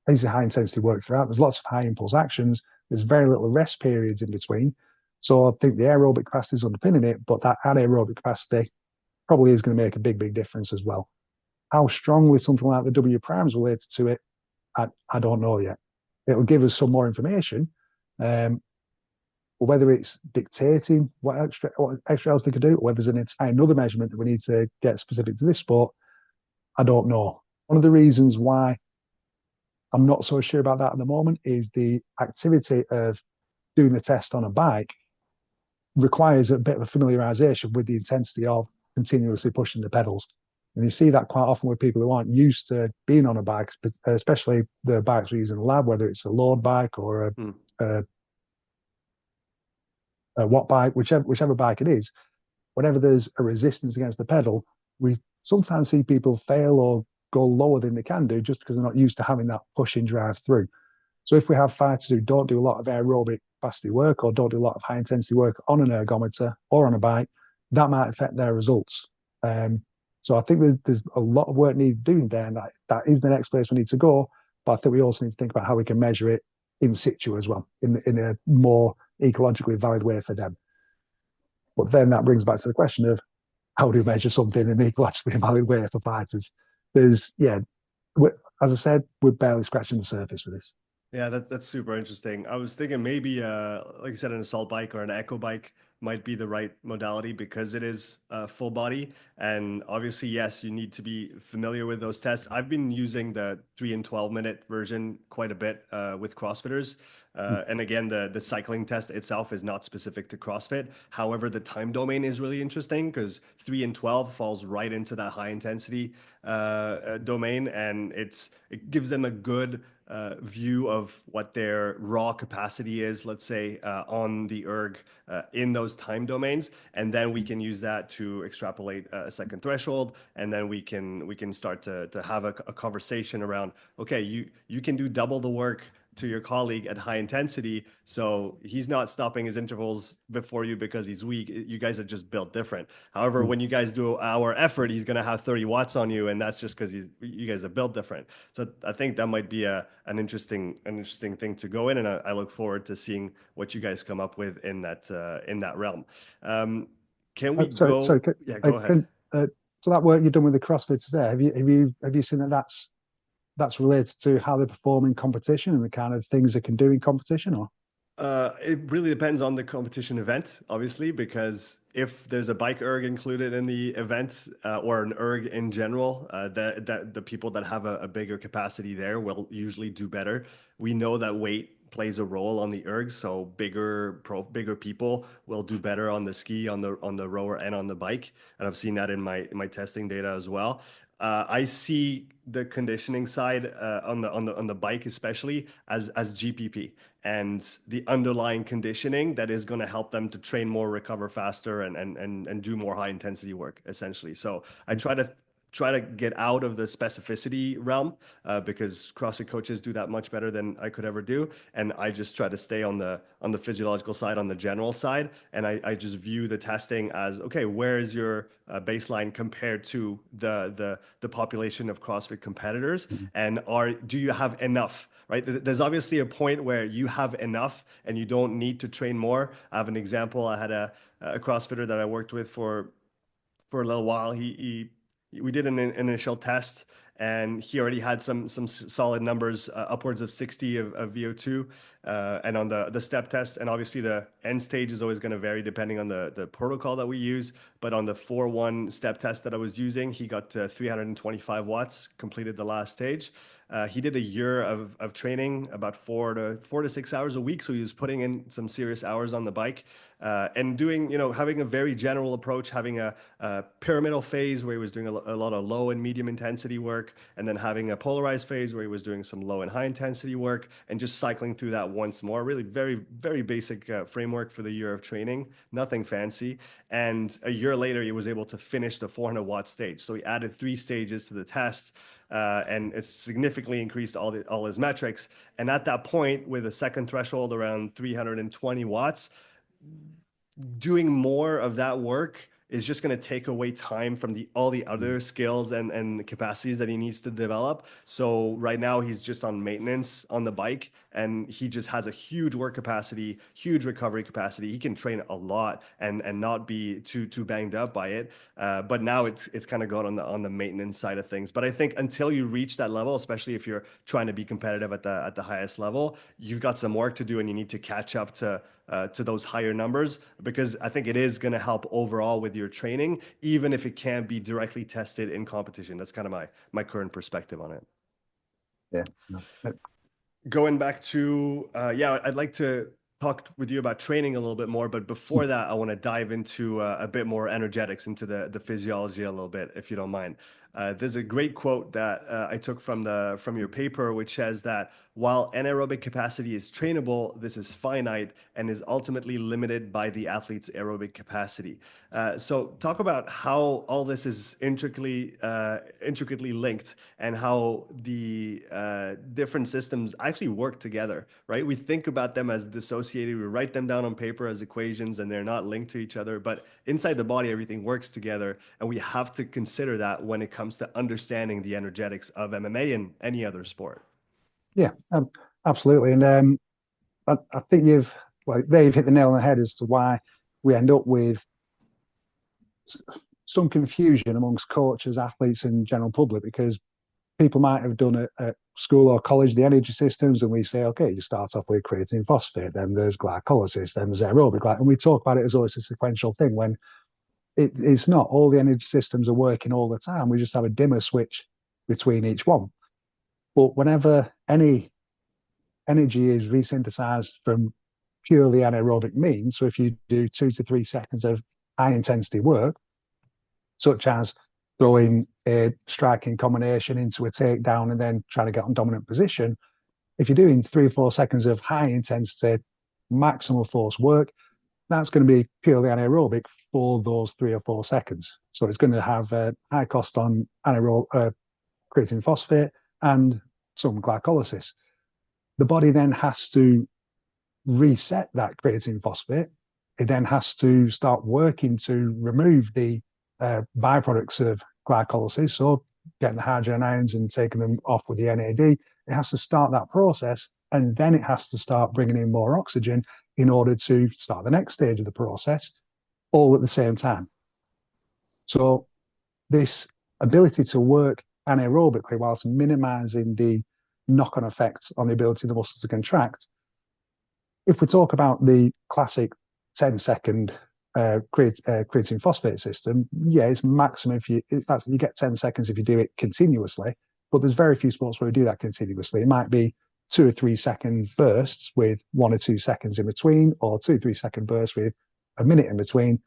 Is a high intensity work throughout. There's lots of high impulse actions. There's very little rest periods in between. So I think the aerobic capacity is underpinning it, but that anaerobic capacity probably is going to make a big, big difference as well. How strongly something like the W prime is related to it, I don't know yet. It'll give us some more information. Um, but whether it's dictating what extra else they could do, or whether there's an entire another measurement that we need to get specific to this sport, I don't know. One of the reasons why I'm not so sure about that at the moment is the activity of doing the test on a bike requires a bit of a familiarization with the intensity of continuously pushing the pedals. And you see that quite often with people who aren't used to being on a bike, especially the bikes we use in the lab, whether it's a load bike or a, a watt bike, whichever bike it is. Whenever there's a resistance against the pedal, we sometimes see people fail or go lower than they can do just because they're not used to having that pushing drive through. So if we have fighters who don't do a lot of aerobic capacity work or don't do a lot of high intensity work on an ergometer or on a bike, that might affect their results. So I think there's a lot of work needed doing there, and that is the next place we need to go. But I think we also need to think about how we can measure it in situ as well, in a more ecologically valid way for them. But then that brings back to the question of how do we measure something in an ecologically valid way for fighters? Yeah, as I said, we're barely scratching the surface for this.
Yeah, that's super interesting. I was thinking maybe, like you said, an assault bike or an echo bike might be the right modality because it is full body. And obviously, yes, you need to be familiar with those tests. I've been using the 3 and 12-minute version quite a bit with CrossFitters. And again, the cycling test itself is not specific to CrossFit. However, the time domain is really interesting because 3 and 12 falls right into that high intensity domain, and it gives them a good view of what their raw capacity is, let's say, on the erg in those time domains, and then we can use that to extrapolate a second threshold, and then we can start to have a conversation around, okay, you can do double the work to your colleague at high intensity, so he's not stopping his intervals before you because he's weak. You guys are just built different. However, when you guys do our effort, he's going to have 30 watts on you, and that's just because you guys are built different. So I think that might be an interesting thing to go in, and I look forward to seeing what you guys come up with in that realm. Can we
So
go? Yeah, go ahead.
so that work you've done with the CrossFitters there, have you seen that's related to how they perform in competition and the kind of things they can do in competition, or?
It really depends on the competition event, obviously, because if there's a bike erg included in the event or an erg in general, that the people that have a bigger capacity there will usually do better. We know that weight plays a role on the ergs, so bigger people will do better on the ski, on the rower, and on the bike. And I've seen that in my testing data as well. I see the conditioning side on the bike especially as GPP and the underlying conditioning that is going to help them to train more, recover faster, and do more high intensity work essentially. So I try to get out of the specificity realm because CrossFit coaches do that much better than I could ever do, and I just try to stay on the physiological side, on the general side, and I just view the testing as, okay, where is your baseline compared to the population of CrossFit competitors, and do you have enough? Right? There's obviously a point where you have enough and you don't need to train more. I have an example. I had a CrossFitter that I worked with for a little while. We did an initial test, and he already had some solid numbers, upwards of 60 of VO2, and on the step test. And obviously, the end stage is always going to vary depending on the protocol that we use. But on the 4-1 step test that I was using, he got 325 watts, completed the last stage. He did a year of training, about 4 to 6 hours a week. So he was putting in some serious hours on the bike and doing, having a very general approach, having a pyramidal phase where he was doing a lot of low and medium intensity work, and then having a polarized phase where he was doing some low and high intensity work, and just cycling through that once more. Really very, very basic framework for the year of training, nothing fancy. And a year later, he was able to finish the 400 watt stage. So he added 3 stages to the test. and it's significantly increased all his metrics. And at that point, with a second threshold around 320 watts, doing more of that work is just going to take away time from all the other skills and capacities that he needs to develop. So right now he's just on maintenance on the bike, and he just has a huge work capacity, huge recovery capacity. He can train a lot and not be too banged up by it. But now it's kind of gone on the maintenance side of things. But I think until you reach that level, especially if you're trying to be competitive at the highest level, you've got some work to do, and you need to catch up to those higher numbers, because I think it is going to help overall with your training, even if it can't be directly tested in competition. That's kind of my current perspective on it.
Yeah. No.
Going back to, I'd like to talk with you about training a little bit more, but before that, I want to dive into a bit more energetics, into the physiology a little bit, if you don't mind. There's a great quote that I took from your paper, which says that while anaerobic capacity is trainable, this is finite and is ultimately limited by the athlete's aerobic capacity. So talk about how all this is intricately linked, and how the different systems actually work together, right? We think about them as dissociated. We write them down on paper as equations, and they're not linked to each other. But inside the body, everything works together, and we have to consider that when it comes to understanding the energetics of MMA and any other sport.
Yeah, absolutely. And I think you've hit the nail on the head as to why we end up with some confusion amongst coaches, athletes, and general public, because people might have done it at school or college, the energy systems, and we say, okay, you start off with creatine phosphate, then there's glycolysis, then there's aerobic, and we talk about it as always a sequential thing, when it's not. All the energy systems are working all the time. We just have a dimmer switch between each one. But whenever any energy is resynthesized from purely anaerobic means, so if you do 2 to 3 seconds of high intensity work, such as throwing a striking combination into a takedown and then trying to get on dominant position, if you're doing 3 or 4 seconds of high intensity, maximal force work, that's going to be purely anaerobic for those 3 or 4 seconds. So it's going to have a high cost on creatine phosphate and some glycolysis. The body then has to reset that creatine phosphate. It then has to start working to remove the byproducts of glycolysis, so getting the hydrogen ions and taking them off with the NAD. It has to start that process, and then it has to start bringing in more oxygen in order to start the next stage of the process, all at the same time. So this ability to work anaerobically whilst minimizing the knock-on effects on the ability of the muscles to contract. If we talk about the classic 10-second creatine phosphate system, yeah, it's maximum if you get 10 seconds if you do it continuously, but there's very few sports where we do that continuously. It might be 2 or 3 second bursts with 1 or 2 seconds in between, or 2 or 3 second bursts with a minute in between,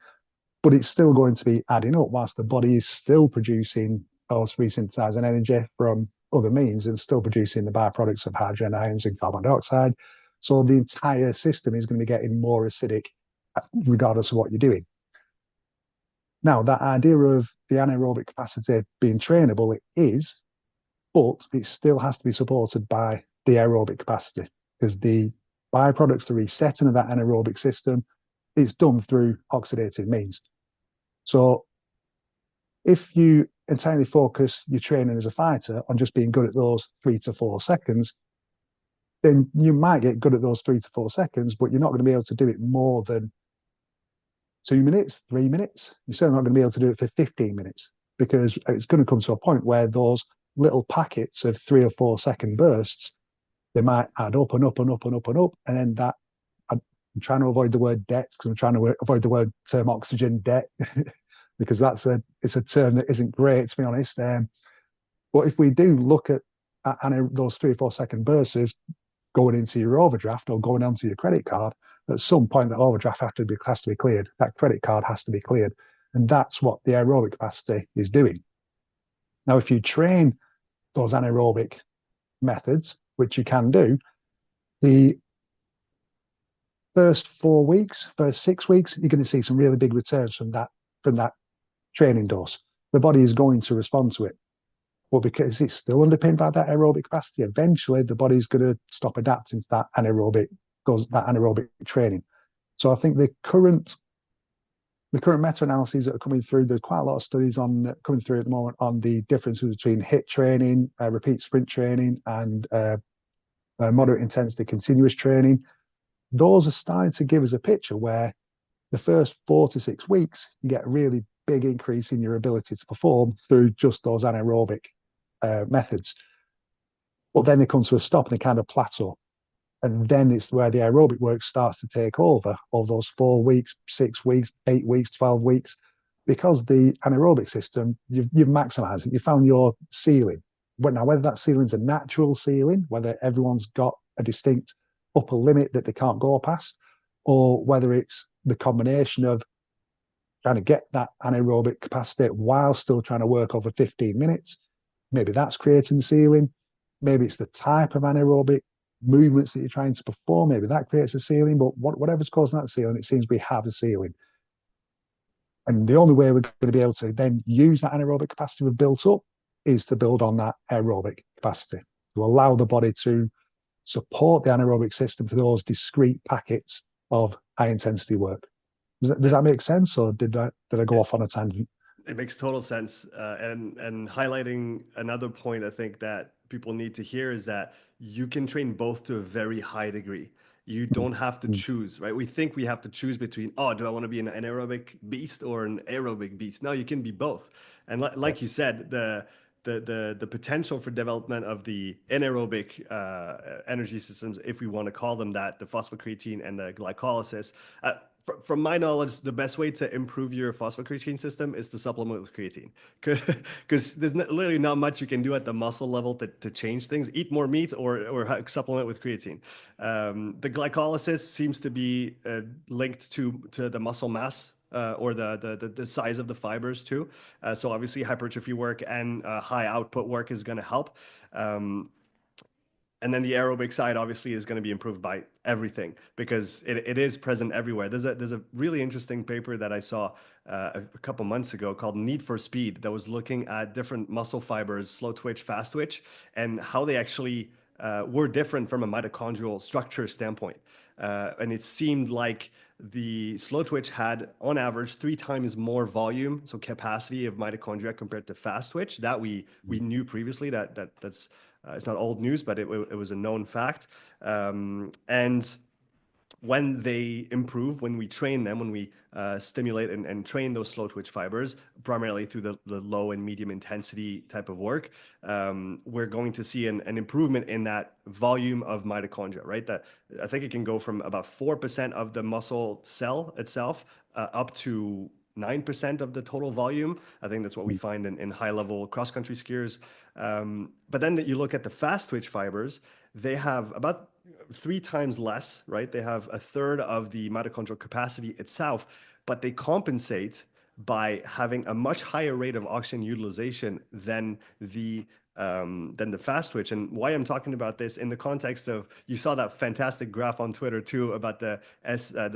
but it's still going to be adding up whilst the body is still producing or resynthesizing energy from other means and still producing the byproducts of hydrogen ions and carbon dioxide. So the entire system is going to be getting more acidic regardless of what you're doing. Now, that idea of the anaerobic capacity being trainable, it is, but it still has to be supported by the aerobic capacity, because the byproducts, the resetting of that anaerobic system, is done through oxidative means. So if you entirely focus your training as a fighter on just being good at those 3 to 4 seconds, then you might get good at those 3 to 4 seconds, but you're not going to be able to do it more than 2 minutes, 3 minutes. You're certainly not going to be able to do it for 15 minutes, because it's going to come to a point where those little packets of 3 or 4 second bursts, they might add up and up and up and up and up. And then that, I'm trying to avoid the word debt, because I'm trying to avoid the term oxygen debt, because it's a term that isn't great, to be honest. But if we do look at those 3 or 4 second bursts going into your overdraft or going onto your credit card, at some point that overdraft has to be cleared. That credit card has to be cleared. And that's what the aerobic capacity is doing. Now, if you train those anaerobic methods, which you can do, the first 4 weeks, first 6 weeks, you're going to see some really big returns from that training dose. The body is going to respond to it. But because it's still underpinned by that aerobic capacity, eventually the body's going to stop adapting to that anaerobic training. So I think the current meta-analyses that are coming through, there's quite a lot of studies on coming through at the moment on the differences between HIIT training, repeat sprint training, and moderate intensity continuous training. Those are starting to give us a picture where the first 4 to 6 weeks, you get a really big increase in your ability to perform through just those anaerobic methods. But then they come to a stop and they kind of plateau. And then it's where the aerobic work starts to take over those 4 weeks, 6 weeks, 8 weeks, 12 weeks, because the anaerobic system, you've maximized it. You found your ceiling. But now, whether that ceiling's a natural ceiling, whether everyone's got a distinct upper limit that they can't go past, or whether it's the combination of trying to get that anaerobic capacity while still trying to work over 15 minutes, maybe that's creating the ceiling. Maybe it's the type of anaerobic movements that you're trying to perform. Maybe that creates a ceiling, but whatever's causing that ceiling, it seems we have a ceiling. And the only way we're going to be able to then use that anaerobic capacity we've built up is to build on that aerobic capacity, to allow the body to support the anaerobic system for those discrete packets of high intensity work. Does that make sense, or did I go off on a tangent?
It makes total sense. And highlighting another point I think that people need to hear is that you can train both to a very high degree. You don't have to
Mm.
choose, right? We think we have to choose between, oh, do I want to be an anaerobic beast or an aerobic beast? No, you can be both. And
Yeah.
like you said, the potential for development of the anaerobic energy systems, if we want to call them that, the phosphocreatine and the glycolysis. From my knowledge, the best way to improve your phosphocreatine system is to supplement with creatine, because there's literally not much you can do at the muscle level to change things. Eat more meat or supplement with creatine. The glycolysis seems to be linked to the muscle mass or the size of the fibers too. So obviously hypertrophy work and high output work is going to help. And then the aerobic side obviously is going to be improved by everything because it is present everywhere. There's a really interesting paper that I saw a couple months ago called Need for Speed that was looking at different muscle fibers, slow twitch, fast twitch, and how they actually were different from a mitochondrial structure standpoint. And it seemed like the slow twitch had on average 3 times more volume, so capacity of mitochondria compared to fast twitch. That we knew previously. That's it's not old news, but it was a known fact. And when they improve, when we train them, when we stimulate and train those slow twitch fibers, primarily through the low and medium intensity type of work, we're going to see an improvement in that volume of mitochondria, right? That I think it can go from about 4% of the muscle cell itself up to 9% of the total volume. I think that's what we find in high level cross country skiers. But then you look at the fast twitch fibers, they have about 3 times less, right? They have a third of the mitochondrial capacity itself, but they compensate by having a much higher rate of oxygen utilization than the fast twitch. And why I'm talking about this in the context of, you saw that fantastic graph on Twitter too about the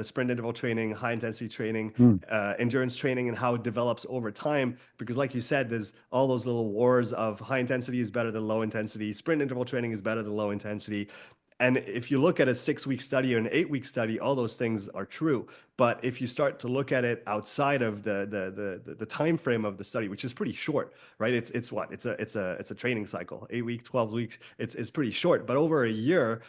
sprint interval training, high intensity training,
Mm.
endurance training, and how it develops over time. Because like you said, there's all those little wars of high intensity is better than low intensity, sprint interval training is better than low intensity. And if you look at a 6-week study or an 8-week study, all those things are true. But if you start to look at it outside of the time frame of the study, which is pretty short, right? It's what? It's a training cycle, 8 weeks, 12 weeks. It's pretty short. But over a year,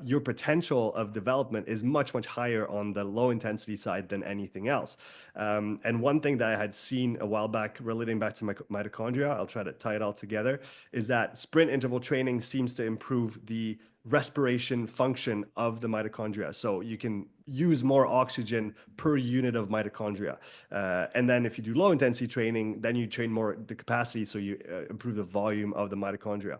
your potential of development is much, much higher on the low intensity side than anything else. And one thing that I had seen a while back, relating back to mitochondria, I'll try to tie it all together, is that sprint interval training seems to improve the respiration function of the mitochondria. So you can use more oxygen per unit of mitochondria. And then if you do low intensity training, then you train more the capacity, so you improve the volume of the mitochondria.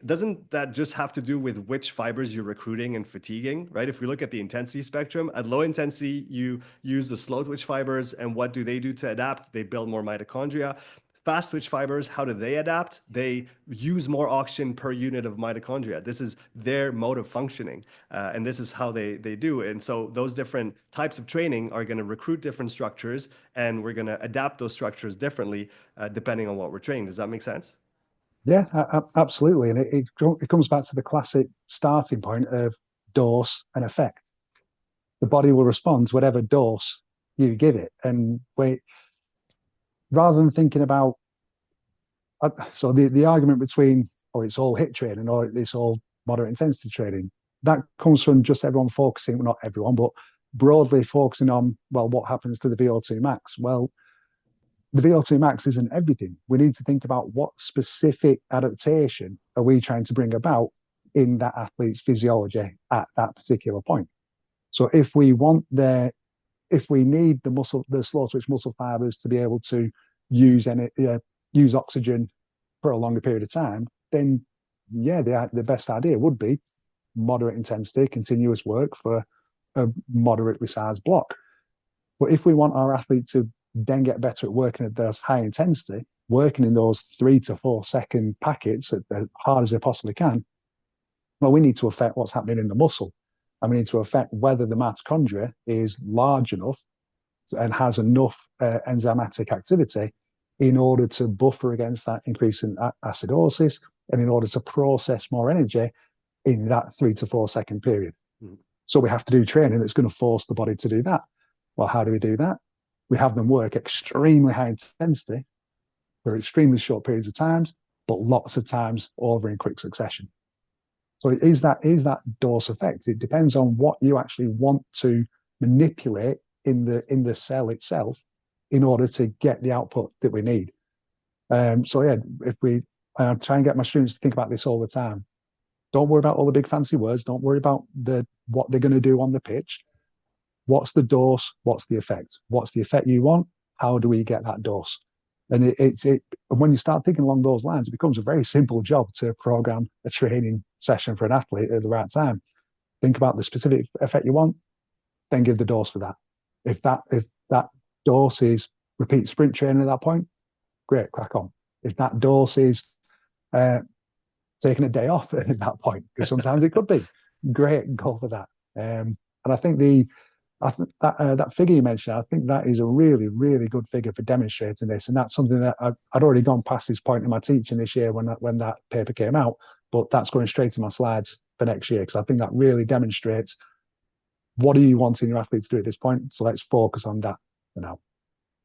Doesn't that just have to do with which fibers you're recruiting and fatiguing, right? If we look at the intensity spectrum, at low intensity, you use the slow twitch fibers, and what do they do to adapt? They build more mitochondria. Fast twitch fibers, how do they adapt? They use more oxygen per unit of mitochondria. This is their mode of functioning, and this is how they do. And so those different types of training are going to recruit different structures, and we're going to adapt those structures differently depending on what we're training. Does that make sense?
Yeah, absolutely. And it comes back to the classic starting point of dose and effect. The body will respond to whatever dose you give it. And wait, rather than thinking about, so the argument between, oh, it's all hit training or it's all moderate intensity training, that comes from just everyone focusing, well, not everyone, but broadly focusing on, well, what happens to the VO2 max? Well, the VO2 max isn't everything. We need to think about what specific adaptation are we trying to bring about in that athlete's physiology at that particular point. So if we need the slow twitch muscle fibers to be able to use use oxygen for a longer period of time, then yeah, the best idea would be moderate intensity, continuous work for a moderately sized block. But if we want our athlete to then get better at working at those high intensity, working in those 3 to 4 second packets as hard as they possibly can, well, we need to affect what's happening in the muscle. And we need to affect whether the mitochondria is large enough and has enough enzymatic activity in order to buffer against that increase in acidosis and in order to process more energy in that 3 to 4 second period. Mm. So we have to do training that's going to force the body to do that. Well, how do we do that? We have them work extremely high intensity for extremely short periods of times, but lots of times over in quick succession. So is that dose effect? It depends on what you actually want to manipulate in the cell itself in order to get the output that we need. So yeah, if we try and get my students to think about this all the time. Don't worry about all the big fancy words. Don't worry about what they're going to do on the pitch. What's the dose? What's the effect? What's the effect you want? How do we get that dose? And when you start thinking along those lines, it becomes a very simple job to program a training session for an athlete at the right time. Think about the specific effect you want, then give the dose for that. If that dose is repeat sprint training at that point, great, crack on. If that dose is taking a day off at that point, because sometimes it could be, great, go for that. And I think that figure you mentioned, I think that is a really, really good figure for demonstrating this. And that's something that I'd already gone past this point in my teaching this year when that paper came out, but that's going straight to my slides for next year because I think that really demonstrates what are you wanting your athlete to do at this point. So let's focus on that for now.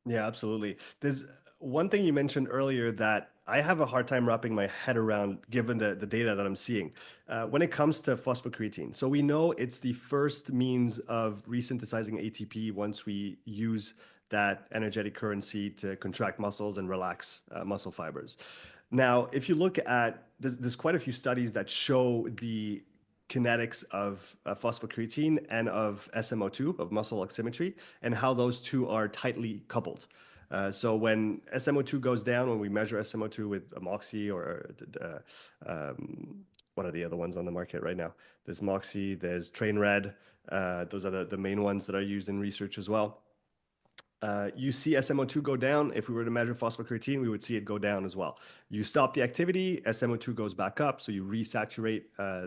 Yeah, absolutely. There's one thing you mentioned earlier that I have a hard time wrapping my head around given the data that I'm seeing when it comes to phosphocreatine. So we know it's the first means of resynthesizing ATP once we use that energetic currency to contract muscles and relax muscle fibers. Now, if you look at, there's quite a few studies that show the kinetics of phosphocreatine and of SMO2, of muscle oximetry, and how those two are tightly coupled. So when SMO2 goes down, when we measure SMO2 with a Moxie or what are the other ones on the market right now? There's Moxie, there's TrainRed. Those are the main ones that are used in research as well. You see SMO2 go down. If we were to measure phosphocreatine, we would see it go down as well. You stop the activity, SMO2 goes back up, so you resaturate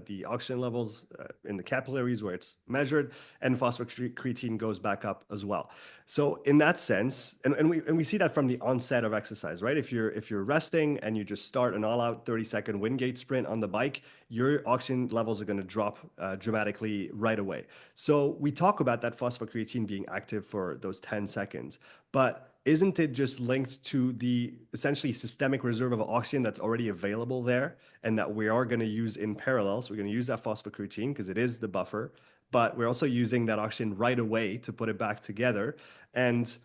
the oxygen levels in the capillaries where it's measured, and phosphocreatine goes back up as well. So in that sense, and we see that from the onset of exercise, right? If you're resting and you just start an all-out 30-second Wingate sprint on the bike, your oxygen levels are going to drop dramatically right away. So we talk about that phosphocreatine being active for those 10 seconds, but isn't it just linked to the essentially systemic reserve of oxygen that's already available there and that we are going to use in parallel? So we're going to use that phosphocreatine because it is the buffer, but we're also using that oxygen right away to put it back together. And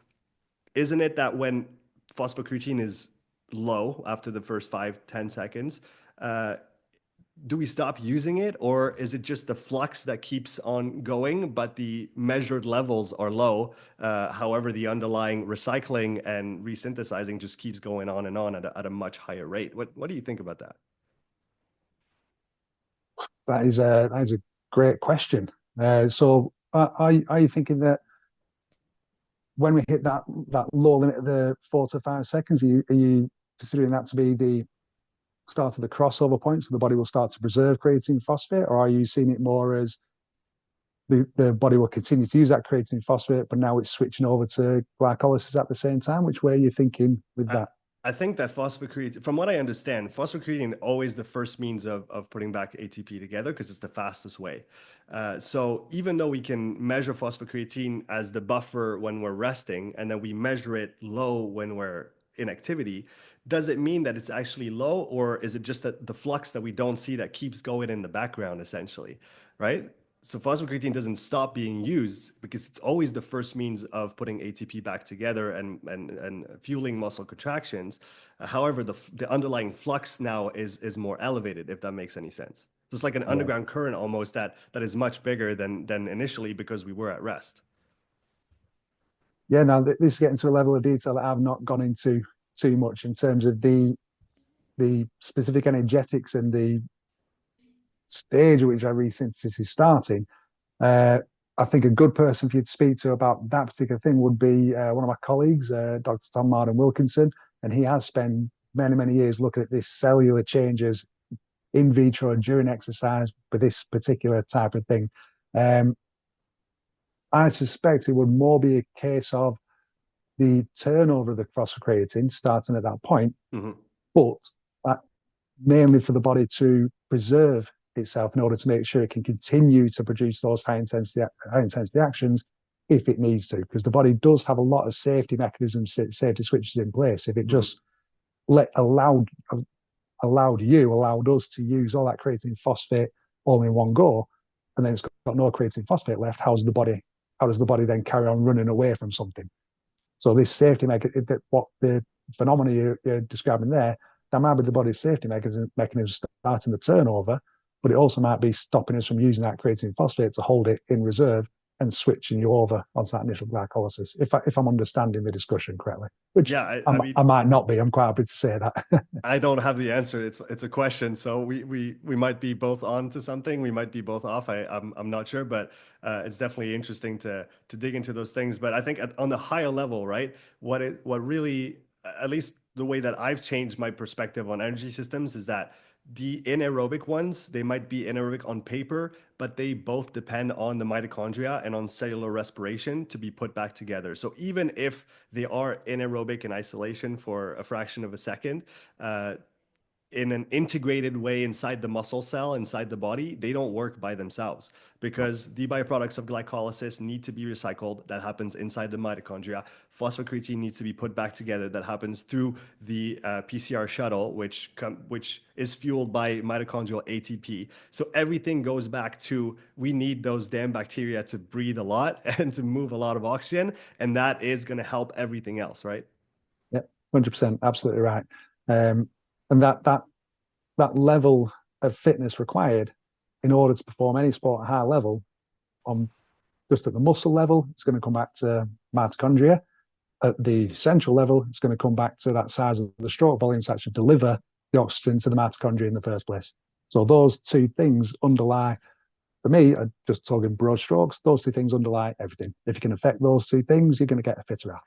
isn't it that when phosphocreatine is low after the first 5-10 seconds, do we stop using it, or is it just the flux that keeps on going, but the measured levels are low? However, the underlying recycling and resynthesizing just keeps going on and on at a much higher rate. What do you think about that?
That is a great question. So are you thinking that when we hit that low limit of the 4 to 5 seconds, are you considering that to be the start of the crossover point, so the body will start to preserve creatine phosphate, or are you seeing it more as the body will continue to use that creatine phosphate, but now it's switching over to glycolysis at the same time? Which way are you thinking with
I,
that?
I think that phosphocreatine, from what I understand, phosphocreatine always the first means of putting back ATP together because it's the fastest way. So even though we can measure phosphocreatine as the buffer when we're resting, and then we measure it low when we're in activity, does it mean that it's actually low, or is it just that the flux that we don't see that keeps going in the background, essentially, right? So phosphocreatine doesn't stop being used because it's always the first means of putting ATP back together and fueling muscle contractions. However, the underlying flux now is more elevated, if that makes any sense. So it's like an
Yeah.
underground current almost that is much bigger than initially because we were at rest.
Yeah, now this is getting to a level of detail that I've not gone into too much in terms of the specific energetics and the stage at which our resynthesis is starting. Uh, I think a good person for you to speak to about that particular thing would be one of my colleagues, Dr. Tom Martin Wilkinson, and he has spent many, many years looking at this cellular changes in vitro during exercise for this particular type of thing. Um, I suspect it would more be a case of the turnover of the phosphocreatine starting at that point,
Mm-hmm.
but that mainly for the body to preserve itself in order to make sure it can continue to produce those high intensity actions if it needs to, because the body does have a lot of safety mechanisms, safety switches in place. If it
Mm-hmm.
just allowed us to use all that creatine phosphate all in one go, and then it's got no creatine phosphate left, how does the body then carry on running away from something? So this safety mechanism, what the phenomena you're describing there, that might be the body's safety mechanism starting the turnover, but it also might be stopping us from using that creatine phosphate to hold it in reserve and switching you over onto that initial glycolysis. If I'm understanding the discussion correctly, which
Yeah, I
I
mean,
might not be. I'm quite happy to say that.
I don't have the answer. It's a question, so we might be both on to something. We might be both off. I'm not sure, but it's definitely interesting to dig into those things. But I think on the higher level, right? What really, at least the way that I've changed my perspective on energy systems is that the anaerobic ones, they might be anaerobic on paper, but they both depend on the mitochondria and on cellular respiration to be put back together. So even if they are anaerobic in isolation for a fraction of a second, uh, in an integrated way inside the muscle cell, inside the body, they don't work by themselves because the byproducts of glycolysis need to be recycled. That happens inside the mitochondria. Phosphocreatine needs to be put back together. That happens through the PCR shuttle, which is fueled by mitochondrial ATP. So everything goes back to we need those damn bacteria to breathe a lot and to move a lot of oxygen, and that is going to help everything else, right?
Yeah, 100%, absolutely right. Um, and that level of fitness required in order to perform any sport at a high level on just at the muscle level, it's going to come back to mitochondria. At the central level, it's going to come back to that size of the stroke volume to actually deliver the oxygen to the mitochondria in the first place. So those two things underlie, for me, just talking broad strokes, those two things underlie everything. If you can affect those two things, you're going to get a fitter athlete.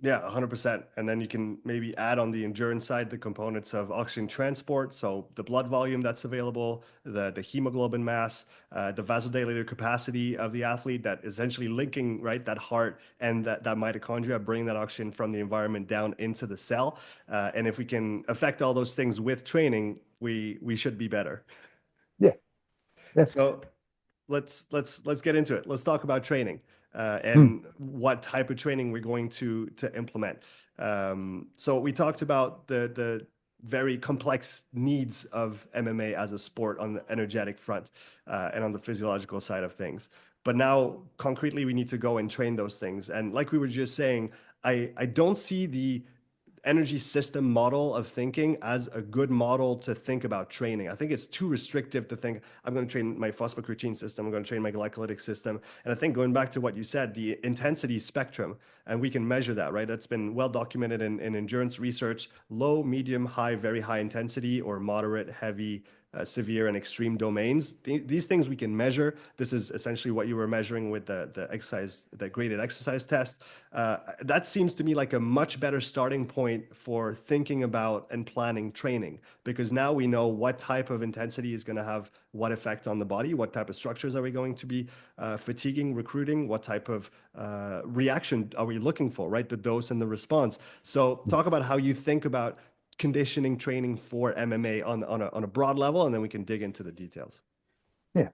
Yeah, 100%. And then you can maybe add on the endurance side the components of oxygen transport, so the blood volume that's available, the hemoglobin mass, the vasodilator capacity of the athlete, that essentially linking right that heart and that mitochondria, bringing that oxygen from the environment down into the cell. And if we can affect all those things with training, we should be better.
Yeah, yeah.
So let's get into it. Let's talk about training
Hmm.
and what type of training we're going to implement. So we talked about the very complex needs of MMA as a sport on the energetic front and on the physiological side of things. But now, concretely, we need to go and train those things. And like we were just saying, I don't see the energy system model of thinking as a good model to think about training. I think it's too restrictive to think I'm going to train my phosphocreatine system, I'm going to train my glycolytic system. And I think going back to what you said, the intensity spectrum, and we can measure that, right? That's been well documented in endurance research, low, medium, high, very high intensity, or moderate, heavy, severe and extreme domains. These things we can measure. This is essentially what you were measuring with the graded exercise test. That seems to me like a much better starting point for thinking about and planning training, because now we know what type of intensity is going to have what effect on the body, what type of structures are we going to be fatiguing, recruiting, what type of reaction are we looking for, right? The dose and the response. So talk about how you think about conditioning training for MMA on a broad level, and then we can dig into the details.
Yeah.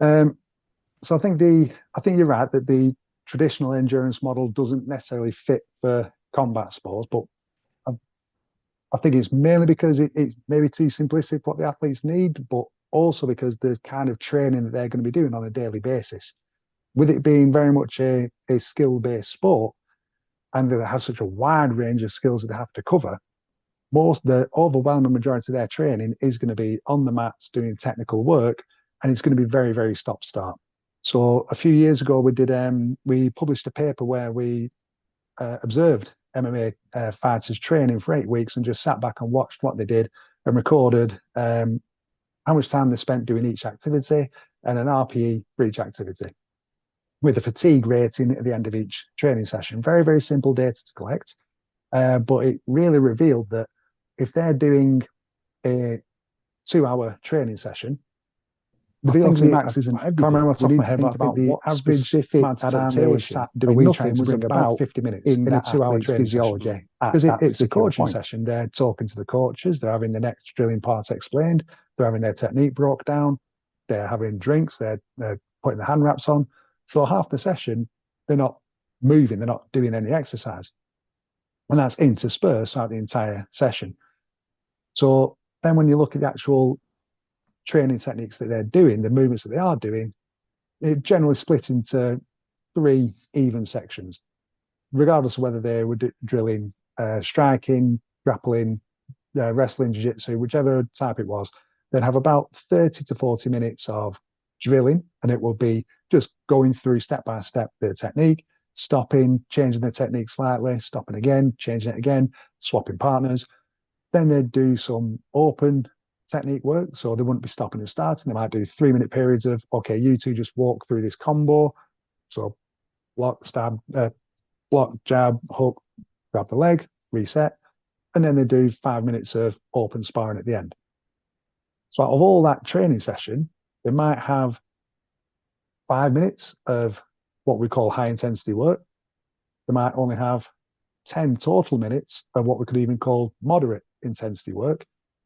So I think you're right that the traditional endurance model doesn't necessarily fit for combat sports, but I think it's mainly because it's maybe too simplistic what the athletes need, but also because the kind of training that they're going to be doing on a daily basis, with it being very much a skill-based sport, and they have such a wide range of skills that they have to cover. The overwhelming majority of their training is going to be on the mats doing technical work, and it's going to be very, very stop-start. So a few years ago, we published a paper where we observed MMA fighters training for 8 weeks and just sat back and watched what they did and recorded how much time they spent doing each activity and an RPE for each activity, with a fatigue rating at the end of each training session. Very, very simple data to collect, but it really revealed that if they're doing a 2-hour training session, the VO2 max isn't everything. I can't remember off the top of my head, but I think the average amount of time they were sat doing nothing was about 50 minutes in a 2-hour training physiology. Because it's a coaching session. They're talking to the coaches, they're having the next drilling parts explained, they're having their technique broke down, they're having drinks, they're putting the hand wraps on. So half the session, they're not moving, they're not doing any exercise. And that's interspersed throughout the entire session. So then when you look at the actual training techniques that they're doing, the movements that they are doing, it generally split into 3 even sections, regardless of whether they were drilling, striking, grappling, wrestling, jiu-jitsu, whichever type it was. They'd have about 30 to 40 minutes of drilling, and it will be just going through step by step the technique, stopping, changing the technique slightly, stopping again, changing it again, swapping partners. Then they'd do some open technique work. So they wouldn't be stopping and starting. They might do 3-minute periods of, okay, you two just walk through this combo. So block, stab, block, jab, hook, grab the leg, reset. And then they do 5 minutes of open sparring at the end. So out of all that training session, they might have 5 minutes of what we call high intensity work. They might only have 10 total minutes of what we could even call moderate intensity work.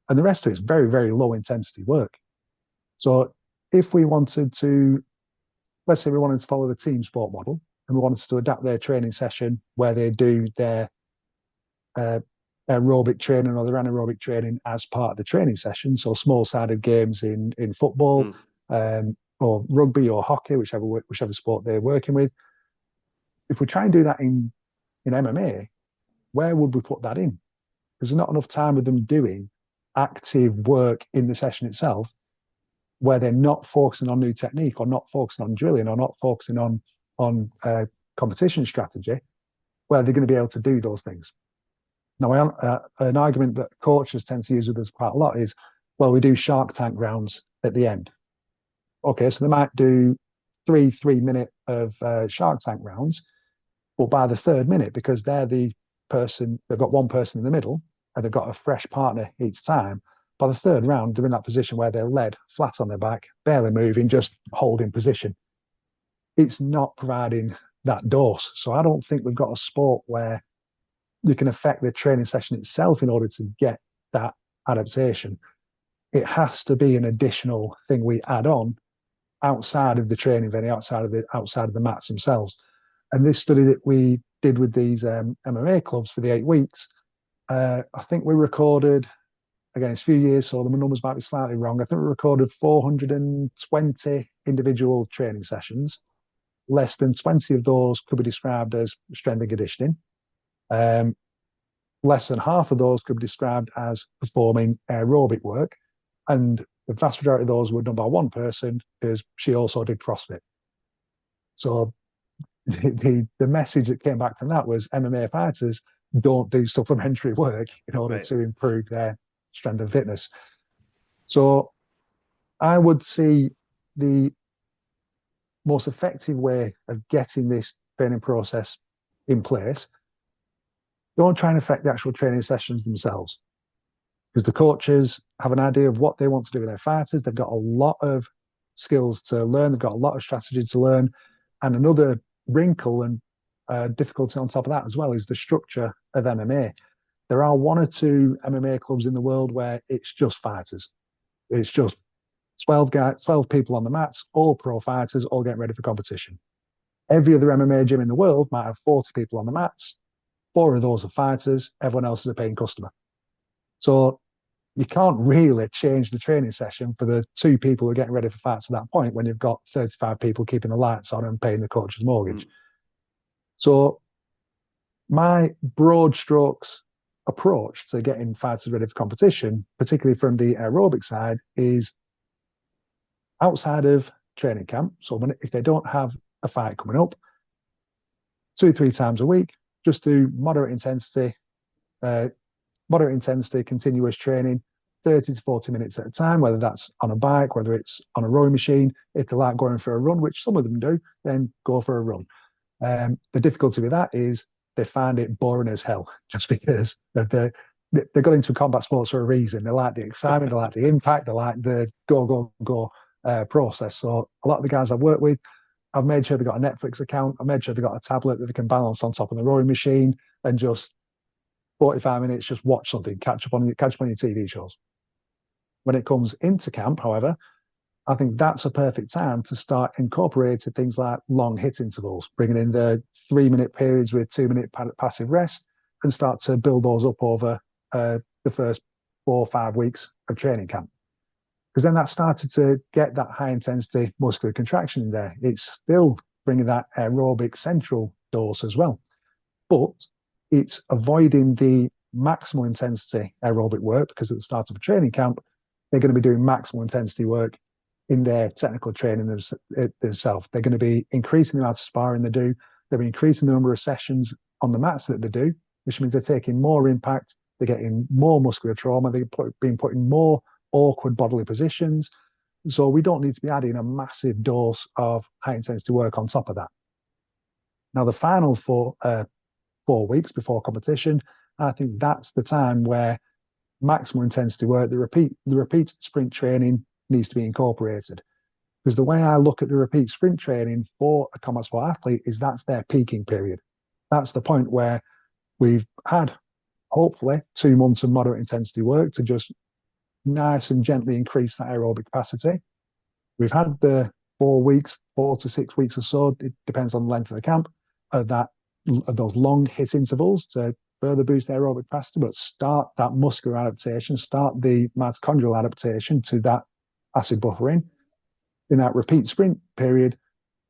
And the rest of it is very, very low intensity work. So if we wanted to, let's say we wanted to follow the team sport model and we wanted to adapt their training session where they do their aerobic training or their anaerobic training as part of the training session. So small-sided games in football, or rugby or hockey, whichever sport they're working with. If we try and do that in MMA, where would we put that in? There's not enough time with them doing active work in the session itself where they're not focusing on new technique or not focusing on drilling or not focusing on competition strategy, where they're going to be able to do those things. Now, an argument that coaches tend to use with us quite a lot is, well, we do Shark Tank rounds at the end. Okay, so they might do 3-minute of Shark Tank rounds, but by the 3rd minute, because they're the person, they've got one person in the middle, and they've got a fresh partner each time. By the 3rd round, they're in that position where they're led flat on their back, barely moving, just holding position. It's not providing that dose. So I don't think we've got a sport where you can affect the training session itself in order to get that adaptation. It has to be an additional thing we add on outside of the training venue, outside of the mats themselves. And this study that we did with these MMA clubs for the 8 weeks, I think we recorded, again, it's a few years, so the numbers might be slightly wrong. I think we recorded 420 individual training sessions. Less than 20 of those could be described as strength and conditioning. Less than half of those could be described as performing aerobic work. And the vast majority of those were done by one person because she also did CrossFit. So the message that came back from that was MMA fighters don't do supplementary work in order to improve their strength and fitness. So I would see the most effective way of getting this training process in place. Don't try and affect the actual training sessions themselves, because the coaches have an idea of what they want to do with their fighters. They've got a lot of skills to learn. They've got a lot of strategy to learn. And another wrinkle and difficulty on top of that as well is the structure of MMA. There are one or two MMA clubs in the world where it's just fighters. It's just 12 guys, 12 people on the mats, all pro fighters, all getting ready for competition. Every other MMA gym in the world might have 40 people on the mats. 4 of those are fighters. Everyone else is a paying customer. So you can't really change the training session for the 2 people who are getting ready for fights at that point when you've got 35 people keeping the lights on and paying the coach's mortgage. So my broad strokes approach to getting fighters ready for competition, particularly from the aerobic side, is outside of training camp. So if they don't have a fight coming up, 2-3 times a week, just do moderate intensity, continuous training, 30 to 40 minutes at a time, whether that's on a bike, whether it's on a rowing machine. If they like going for a run, which some of them do, then go for a run. The difficulty with that is they find it boring as hell, just because they got into combat sports for a reason. They like the excitement, they like the impact, they like the go process. So a lot of the guys I've worked with, I've made sure they've got a Netflix account. I've made sure they've got a tablet that they can balance on top of the rowing machine and just 45 minutes, just watch something, catch up on your TV shows. When it comes into camp, however, I think that's a perfect time to start incorporating things like long hit intervals, bringing in the 3-minute periods with 2-minute passive rest, and start to build those up over the first 4 or 5 weeks of training camp. Because then that started to get that high intensity muscular contraction in there. It's still bringing that aerobic central dose as well, but it's avoiding the maximal intensity aerobic work, because at the start of a training camp, they're going to be doing maximal intensity work in their technical training themselves. They're going to be increasing the amount of sparring they do. They'll be increasing the number of sessions on the mats that they do, which means they're taking more impact. They're getting more muscular trauma. They're being put in more awkward bodily positions. So we don't need to be adding a massive dose of high intensity work on top of that. Now, the final 4 weeks before competition, I think that's the time where maximal intensity work, the repeat sprint training needs to be incorporated. Because the way I look at the repeat sprint training for a combat sport athlete is that's their peaking period. That's the point where we've had, hopefully, 2 months of moderate intensity work to just nice and gently increase that aerobic capacity. We've had the 4 to 6 weeks or so, it depends on the length of the camp, of those long hit intervals to further boost the aerobic capacity, but start that muscular adaptation, start the mitochondrial adaptation to that acid buffering. In that repeat sprint period,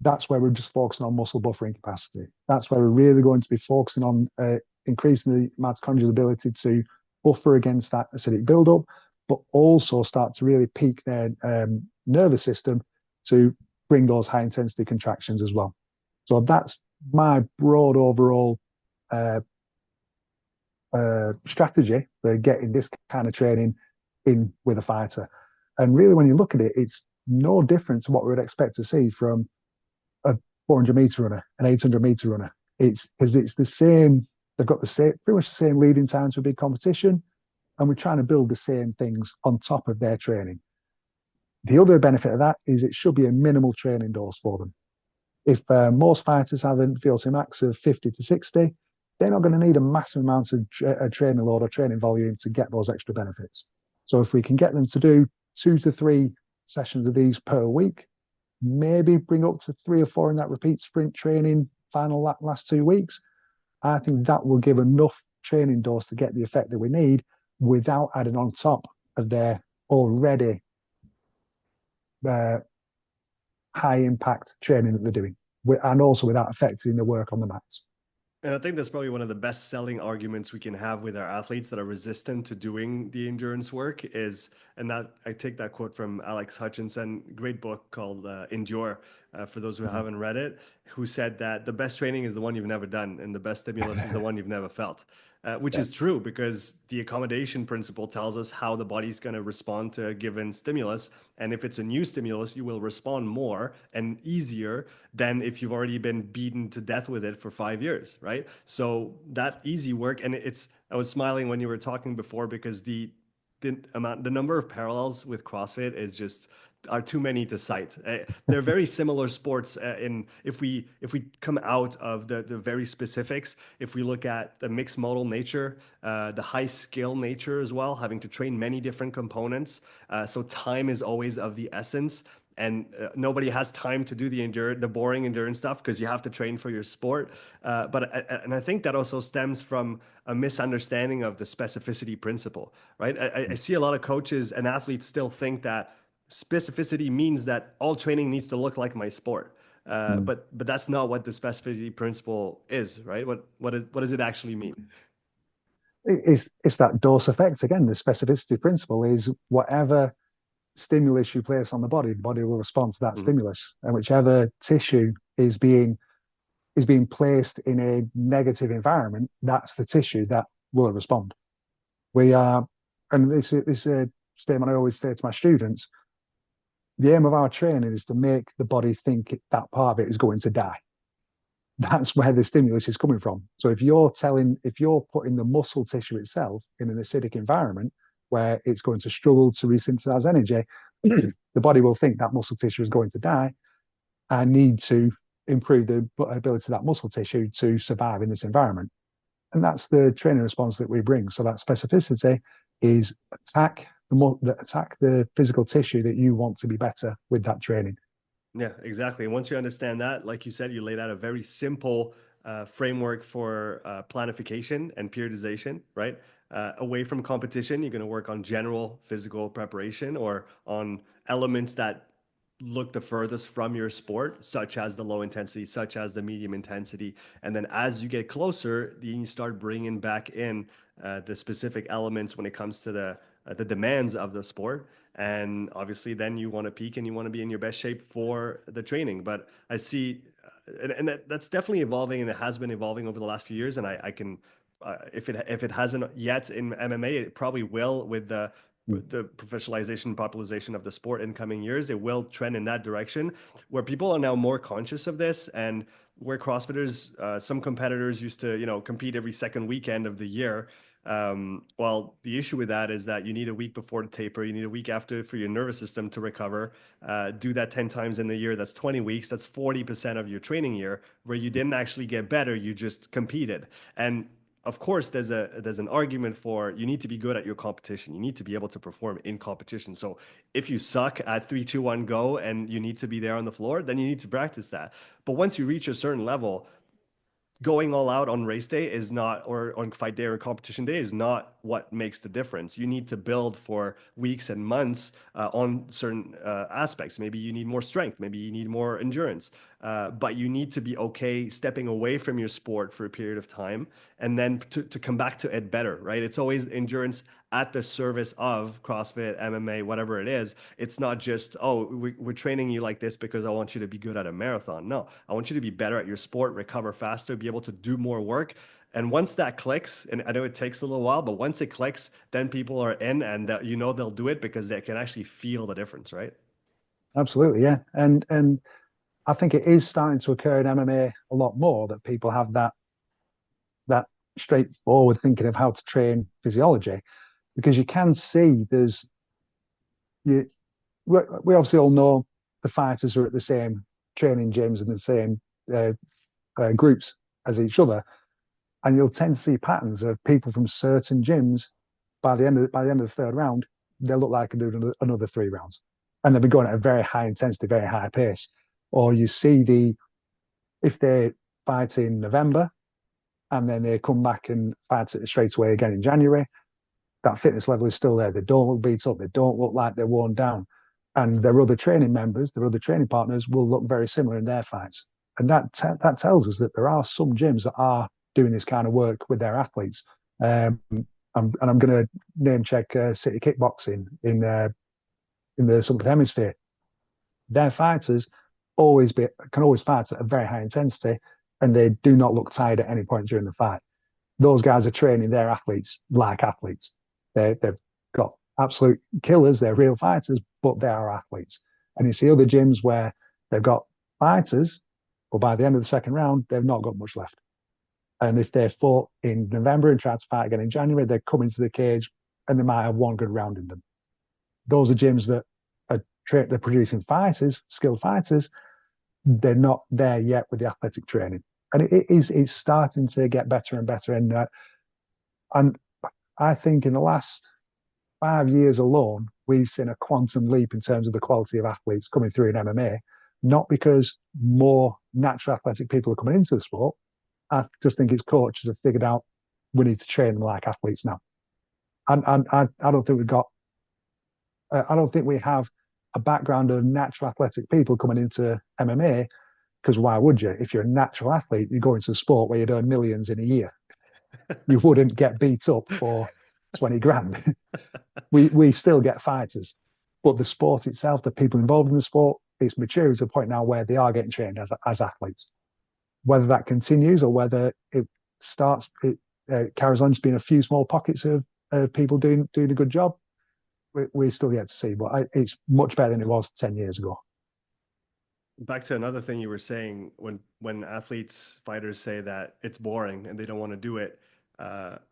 that's where we're just focusing on muscle buffering capacity. That's where we're really going to be focusing on increasing the mitochondrial ability to buffer against that acidic buildup, but also start to really peak their nervous system to bring those high intensity contractions as well. So that's my broad overall strategy for getting this kind of training in with a fighter. And really, when you look at it, it's no different to what we would expect to see from a 400-meter runner, an 800-meter runner. It's because it's the same. They've got pretty much the same leading times for big competition, and we're trying to build the same things on top of their training. The other benefit of that is it should be a minimal training dose for them. If most fighters have a VO2 max of 50 to 60, they're not going to need a massive amount of training load or training volume to get those extra benefits. So if we can get them to do 2 to 3 sessions of these per week, maybe bring up to 3 or 4 in that repeat sprint training final last 2 weeks, I think that will give enough training dose to get the effect that we need without adding on top of their already high impact training that they're doing, and also without affecting the work on the mats.
And I think that's probably one of the best selling arguments we can have with our athletes that are resistant to doing the endurance work is, and that I take that quote from Alex Hutchinson, great book called Endure, for those who haven't read it, who said that the best training is the one you've never done and the best stimulus is the one you've never felt. which
Yeah.
is true because the accommodation principle tells us how the body's going to respond to a given stimulus. And if it's a new stimulus, you will respond more and easier than if you've already been beaten to death with it for 5 years, right? So that easy work, and I was smiling when you were talking before because the number of parallels with CrossFit is just are too many to cite. They're very similar sports. In if we come out of the very specifics, if we look at the mixed modal nature, the high skill nature as well, having to train many different components, so time is always of the essence. And nobody has time to do the boring endurance stuff because you have to train for your sport. And I think that also stems from a misunderstanding of the specificity principle, right? I see a lot of coaches and athletes still think that specificity means that all training needs to look like my sport.
Mm.
But that's not what the specificity principle is, right? What does it actually mean?
It's that dose effect again. The specificity principle is whatever stimulus you place on the body will respond to that
Mhm.
stimulus, and whichever tissue is being placed in a negative environment, that's the tissue that will respond. We are, and this is a statement I always say to my students: the aim of our training is to make the body think that part of it is going to die. That's where the stimulus is coming from. So if you're putting the muscle tissue itself in an acidic environment where it's going to struggle to resynthesize energy, the body will think that muscle tissue is going to die. I need to improve the ability of that muscle tissue to survive in this environment. And that's the training response that we bring. So that specificity is attack the physical tissue that you want to be better with that training.
Yeah, exactly. And once you understand that, like you said, you laid out a very simple framework for planification and periodization, right? Away from competition, you're going to work on general physical preparation or on elements that look the furthest from your sport, such as the low intensity, such as the medium intensity. And then as you get closer, then you start bringing back in the specific elements when it comes to the demands of the sport. And obviously, then you want to peak and you want to be in your best shape for the training. But I see, that's definitely evolving, and it has been evolving over the last few years. And I can, if it hasn't yet in MMA, it probably will with the professionalization, popularization of the sport in coming years. It will trend in that direction, where people are now more conscious of this, and where CrossFitters, some competitors used to, compete every second weekend of the year. Well, the issue with that is that you need a week before the taper, you need a week after for your nervous system to recover. Do that 10 times in the year. That's 20 weeks. That's 40% of your training year where you didn't actually get better. You just competed. And of course, there's an argument for you need to be good at your competition. You need to be able to perform in competition. So if you suck at 3, 2, 1, go, and you need to be there on the floor, then you need to practice that. But once you reach a certain level, going all out on race day is not, or on fight day or competition day is not what makes the difference. You need to build for weeks and months on certain aspects. Maybe you need more strength, maybe you need more endurance, but you need to be okay stepping away from your sport for a period of time and then to come back to it better, right? It's always endurance at the service of CrossFit, MMA, whatever it is. It's not just, oh, we're training you like this because I want you to be good at a marathon. No, I want you to be better at your sport, recover faster, be able to do more work. And once that clicks, and I know it takes a little while, but once it clicks, then people are in, and they'll do it because they can actually feel the difference, right?
Absolutely, yeah. And I think it is starting to occur in MMA a lot more that people have that straightforward thinking of how to train physiology, because you can see you we obviously all know the fighters are at the same training gyms and the same uh, groups as each other, and you'll tend to see patterns of people from certain gyms by the end of the third round, they look like they're doing another 3 rounds, and they'll be going at a very high intensity, very high pace. Or you see if they fight in November and then they come back and fight it straight away again in January, that fitness level is still there. They don't look beat up. They don't look like they're worn down. And their other training members, their other training partners will look very similar in their fights. And that tells us that there are some gyms that are doing this kind of work with their athletes. I'm going to name check City Kickboxing in the Southern Hemisphere. Their fighters can always fight at a very high intensity, and they do not look tired at any point during the fight. those guys are training their athletes like athletes. They've got absolute killers, they're real fighters, but they are athletes. And you see other gyms where they've got fighters, but by the end of the second round, they've not got much left. And if they fought in November and tried to fight again in January, they come into the cage and they might have one good round in them. Those are gyms that they're producing fighters, skilled fighters. They're not there yet with the athletic training, and it's starting to get better and better. And I think in the last 5 years alone, we've seen a quantum leap in terms of the quality of athletes coming through in MMA. Not because more natural athletic people are coming into the sport. I just think it's coaches have figured out we need to train them like athletes now. And I don't think we've got. I don't think we have a background of natural athletic people coming into MMA, because why would you? If you're a natural athlete, you go into a sport where you're doing millions in a year. You wouldn't get beat up for 20 grand. we still get fighters, but the sport itself, the people involved in the sport, it's maturing to a point now where they are getting trained as athletes. Whether that continues or whether it carries on just being a few small pockets of people doing a good job, we're still yet to see. But it's much better than it was 10 years ago.
Back to another thing you were saying, when athletes, fighters say that it's boring and they don't want to do it.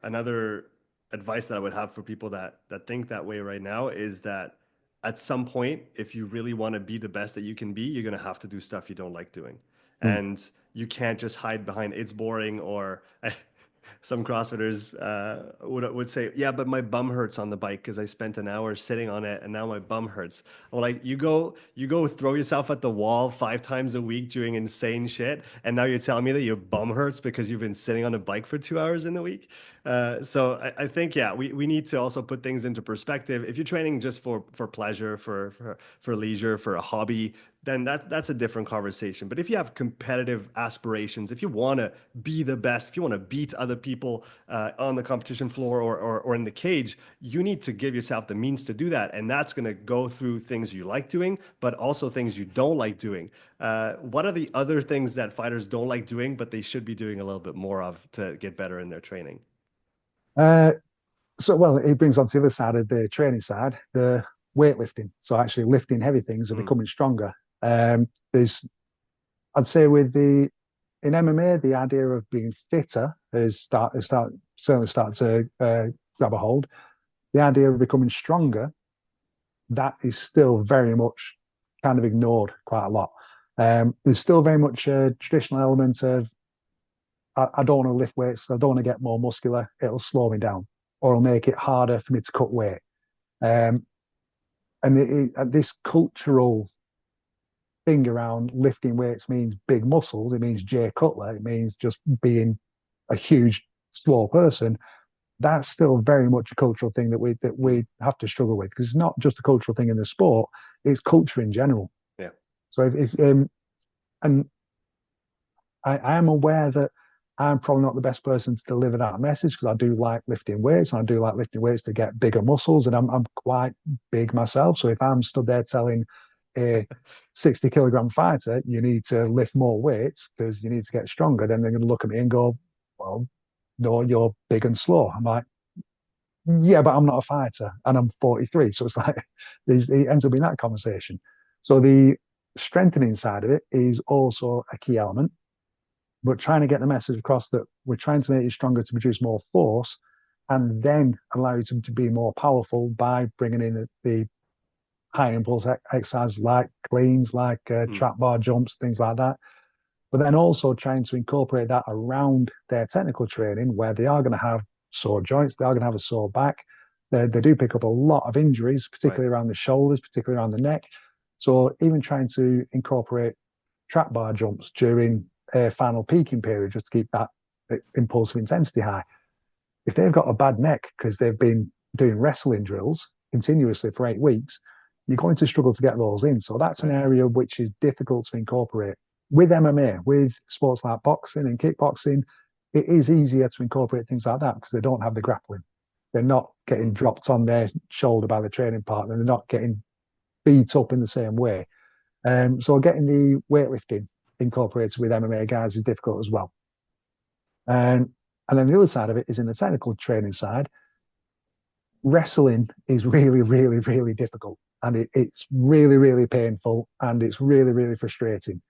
Another advice that I would have for people that think that way right now is that at some point, if you really want to be the best that you can be, you're going to have to do stuff you don't like doing.
Mm.
And you can't just hide behind it's boring, or some CrossFitters would say, yeah, but my bum hurts on the bike because I spent an hour sitting on it and now my bum hurts. Well, like you go throw yourself at the wall 5 times a week doing insane shit, and now you're telling me that your bum hurts because you've been sitting on a bike for 2 hours in the week. So I think, yeah, we need to also put things into perspective. If you're training just for pleasure, for leisure, for a hobby, then that's a different conversation. But if you have competitive aspirations, if you want to be the best, if you want to beat other people on the competition floor or in the cage, you need to give yourself the means to do that. And that's going to go through things you like doing, but also things you don't like doing. What are the other things that fighters don't like doing, but they should be doing a little bit more of to get better in their training?
Uh, well, it brings on to the other side of the training side, the weightlifting. So actually lifting heavy things and
Mm.
becoming stronger. I'd say in MMA, the idea of being fitter certainly started to grab a hold. The idea of becoming stronger, that is still very much kind of ignored quite a lot. There's still very much a traditional element of I don't want to lift weights, I don't want to get more muscular. It'll slow me down, or it'll make it harder for me to cut weight. Um, and this cultural thing around lifting weights means big muscles. It means Jay Cutler. It means just being a huge, slow person. That's still very much a cultural thing that we have to struggle with, because it's not just a cultural thing in the sport; it's culture in general.
Yeah.
So and I am aware that I'm probably not the best person to deliver that message, because I do like lifting weights, and I do like lifting weights to get bigger muscles, and I'm quite big myself. So if I'm stood there telling a 60-kilogram fighter you need to lift more weights because you need to get stronger, then they're going to look at me and go, well, no, you're big and slow. I'm like, yeah, but I'm not a fighter and I'm 43. So it's like, it ends up being that conversation. So the strengthening side of it is also a key element, but trying to get the message across that we're trying to make you stronger to produce more force, and then allow you to be more powerful by bringing in the high impulse exercises like cleans, like trap bar jumps, things like that. But then also trying to incorporate that around their technical training, where they are going to have sore joints, they are going to have a sore back. They do pick up a lot of injuries, particularly around the shoulders, particularly around the neck. So even trying to incorporate trap bar jumps during a final peaking period, just to keep that impulsive intensity high. If they've got a bad neck because they've been doing wrestling drills continuously for 8 weeks, you're going to struggle to get those in. So that's an area which is difficult to incorporate. With MMA, with sports like boxing and kickboxing, it is easier to incorporate things like that because they don't have the grappling. They're not getting dropped on their shoulder by the training partner. They're not getting beat up in the same way. So getting the weightlifting incorporated with MMA guys is difficult as well. And then the other side of it is in the technical training side. Wrestling is really, really, really difficult, and it's really, really painful, and it's really, really frustrating,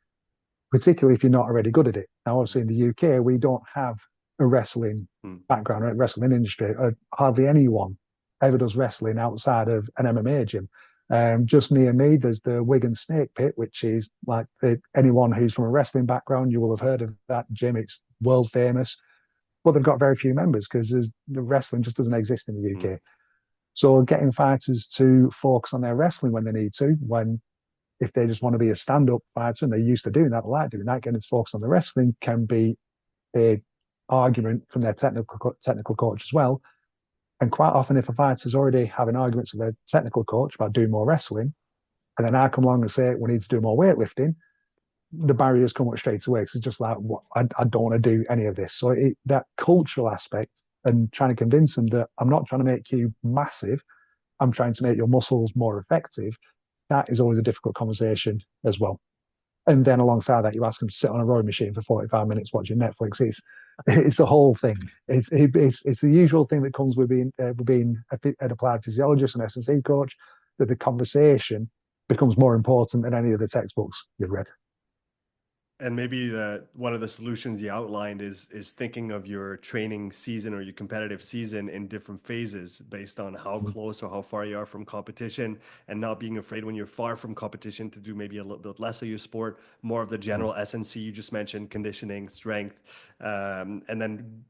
particularly if you're not already good at it. Now, obviously, in the UK, we don't have a wrestling background, right? Wrestling industry. Hardly anyone ever does wrestling outside of an MMA gym. Just near me, there's the Wigan Snake Pit, which is like anyone who's from a wrestling background, you will have heard of that gym. It's world famous, but they've got very few members because the wrestling just doesn't exist in the UK. So getting fighters to focus on their wrestling when they need to, when if they just want to be a stand-up fighter and they're used to doing that, they like doing that, getting to focus on the wrestling can be a argument from their technical coach as well. And quite often, if a fighter's already having arguments with their technical coach about doing more wrestling, and then I come along and say we need to do more weightlifting, the barriers come up straight away. Because it's just like, what, I don't want to do any of this. So that cultural aspect and trying to convince them that I'm not trying to make you massive, I'm trying to make your muscles more effective. That is always a difficult conversation as well. And then alongside that, you ask them to sit on a rowing machine for 45 minutes watching Netflix. It's the whole thing. It's the usual thing that comes with being an applied physiologist and S&C coach, that the conversation becomes more important than any of the textbooks you've read.
And maybe one of the solutions you outlined is thinking of your training season or your competitive season in different phases based on how close or how far you are from competition, and not being afraid when you're far from competition to do maybe a little bit less of your sport, more of the general S&C you just mentioned, conditioning, strength, and then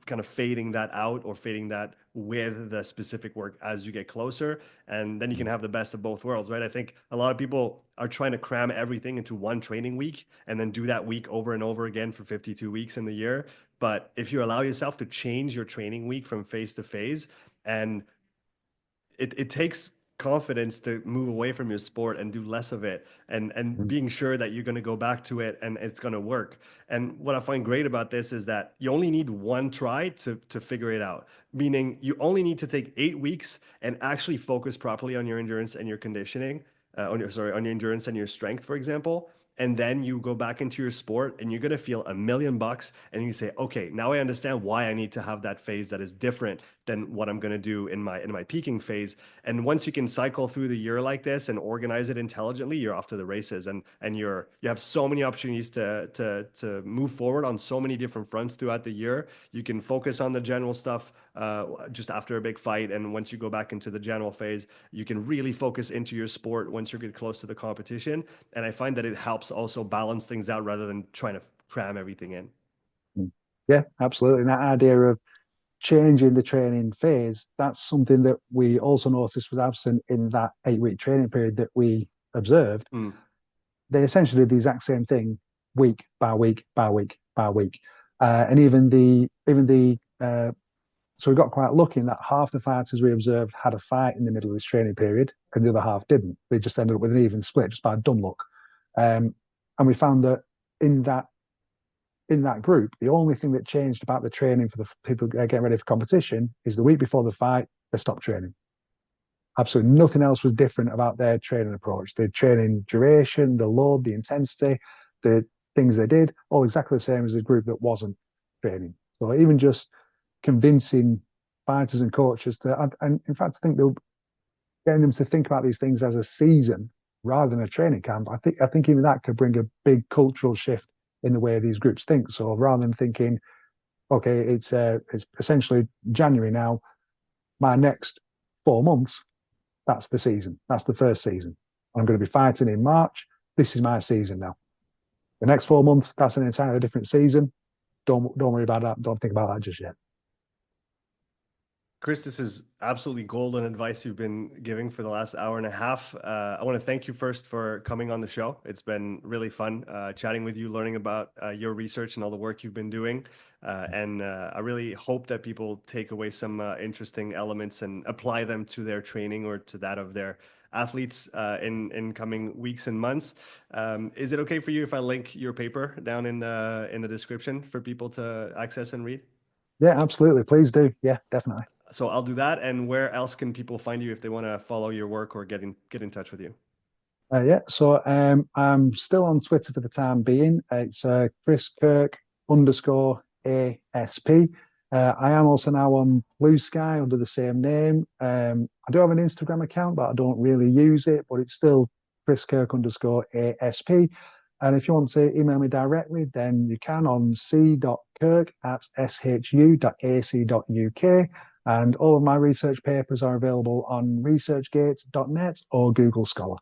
kind of fading that out or fading that with the specific work as you get closer. And then you can have the best of both worlds, right? I think a lot of people are trying to cram everything into one training week and then do that week over and over again for 52 weeks in the year. But if you allow yourself to change your training week from phase to phase, and it takes confidence to move away from your sport and do less of it, and being sure that you're going to go back to it and it's going to work. And what I find great about this is that you only need one try to figure it out, meaning you only need to take 8 weeks and actually focus properly on your endurance and your conditioning, on your endurance and your strength, for example. And then you go back into your sport and you're going to feel $1,000,000, and you say, okay, now I understand why I need to have that phase that is different than what I'm going to do in my peaking phase. And once you can cycle through the year like this and organize it intelligently, you're off to the races, and you have so many opportunities to move forward on so many different fronts throughout the year. You can focus on the general stuff just after a big fight, and once you go back into the general phase, you can really focus into your sport once you get close to the competition. And I find that it helps also balance things out rather than trying to cram everything in.
Yeah, absolutely. And that idea of changing the training phase, that's something that we also noticed was absent in that 8 week training period that we observed. They essentially did the exact same thing week by week by week by week. And so we got quite lucky in that half the fighters we observed had a fight in the middle of this training period, and the other half didn't. They just ended up with an even split just by dumb luck. And we found that in that group, the only thing that changed about the training for the people getting ready for competition is the week before the fight, they stopped training. Absolutely nothing else was different about their training approach. The training duration, the load, the intensity, the things they did, all exactly the same as the group that wasn't training. So even just convincing fighters and coaches to, and in fact, I think they'll getting them to think about these things as a season rather than a training camp. I think even that could bring a big cultural shift in the way these groups think. So rather than thinking, okay, it's essentially January now, my next 4 months, that's the season. That's the first season. I'm going to be fighting in March. This is my season now. The next 4 months, that's an entirely different season. Don't worry about that. Don't think about that just yet.
Chris, this is absolutely golden advice you've been giving for the last hour and a half. I want to thank you first for coming on the show. It's been really fun chatting with you, learning about your research and all the work you've been doing. And I really hope that people take away some interesting elements and apply them to their training or to that of their athletes in coming weeks and months. Is it okay for you if I link your paper down in the description for people to access and read?
Yeah, absolutely. Please do. Yeah, definitely.
So I'll do that. And where else can people find you if they want to follow your work or get in touch with you?
Yeah, so I'm still on Twitter for the time being. It's Chris Kirk _AD. ASP. I am also now on Blue Sky under the same name. I do have an Instagram account, but I don't really use it, but it's still Chris Kirk _ASP. And if you want to email me directly, then you can on c.kirk@shu.ac.uk. And all of my research papers are available on researchgate.net or Google Scholar.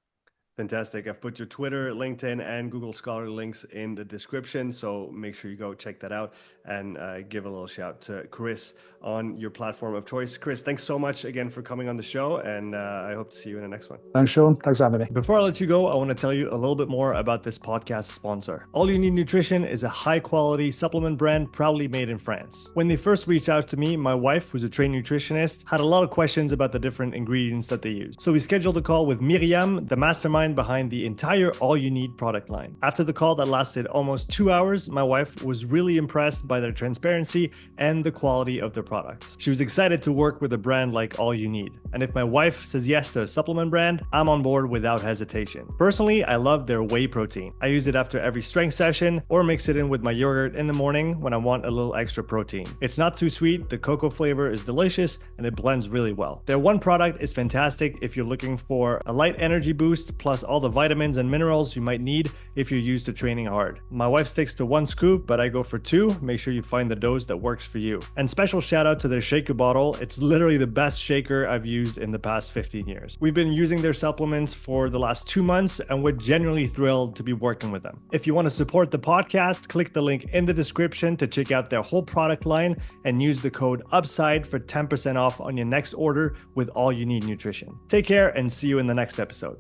Fantastic. I've put your Twitter, LinkedIn, and Google Scholar links in the description. So make sure you go check that out and give a little shout to Chris on your platform of choice. Chris, thanks so much again for coming on the show. And I hope to see you in the next one.
Thanks, Sean. Thanks for having me.
Before I let you go, I want to tell you a little bit more about this podcast sponsor. All You Need Nutrition is a high quality supplement brand proudly made in France. When they first reached out to me, my wife, who's a trained nutritionist, had a lot of questions about the different ingredients that they use. So we scheduled a call with Miriam, the mastermind behind the entire All You Need product line. After the call that lasted almost 2 hours, my wife was really impressed by their transparency and the quality of their products. She was excited to work with a brand like All You Need. And if my wife says yes to a supplement brand, I'm on board without hesitation. Personally, I love their whey protein. I use it after every strength session or mix it in with my yogurt in the morning when I want a little extra protein. It's not too sweet, the cocoa flavor is delicious, and it blends really well. Their one product is fantastic if you're looking for a light energy boost plus all the vitamins and minerals you might need if you're used to training hard. My wife sticks to 1 scoop, but I go for 2. Make sure you find the dose that works for you. And special shout out to their shaker bottle. It's literally the best shaker I've used in the past 15 years. We've been using their supplements for the last 2 months and we're genuinely thrilled to be working with them. If you want to support the podcast, click the link in the description to check out their whole product line and use the code UPSIDE for 10% off on your next order with All You Need Nutrition. Take care and see you in the next episode.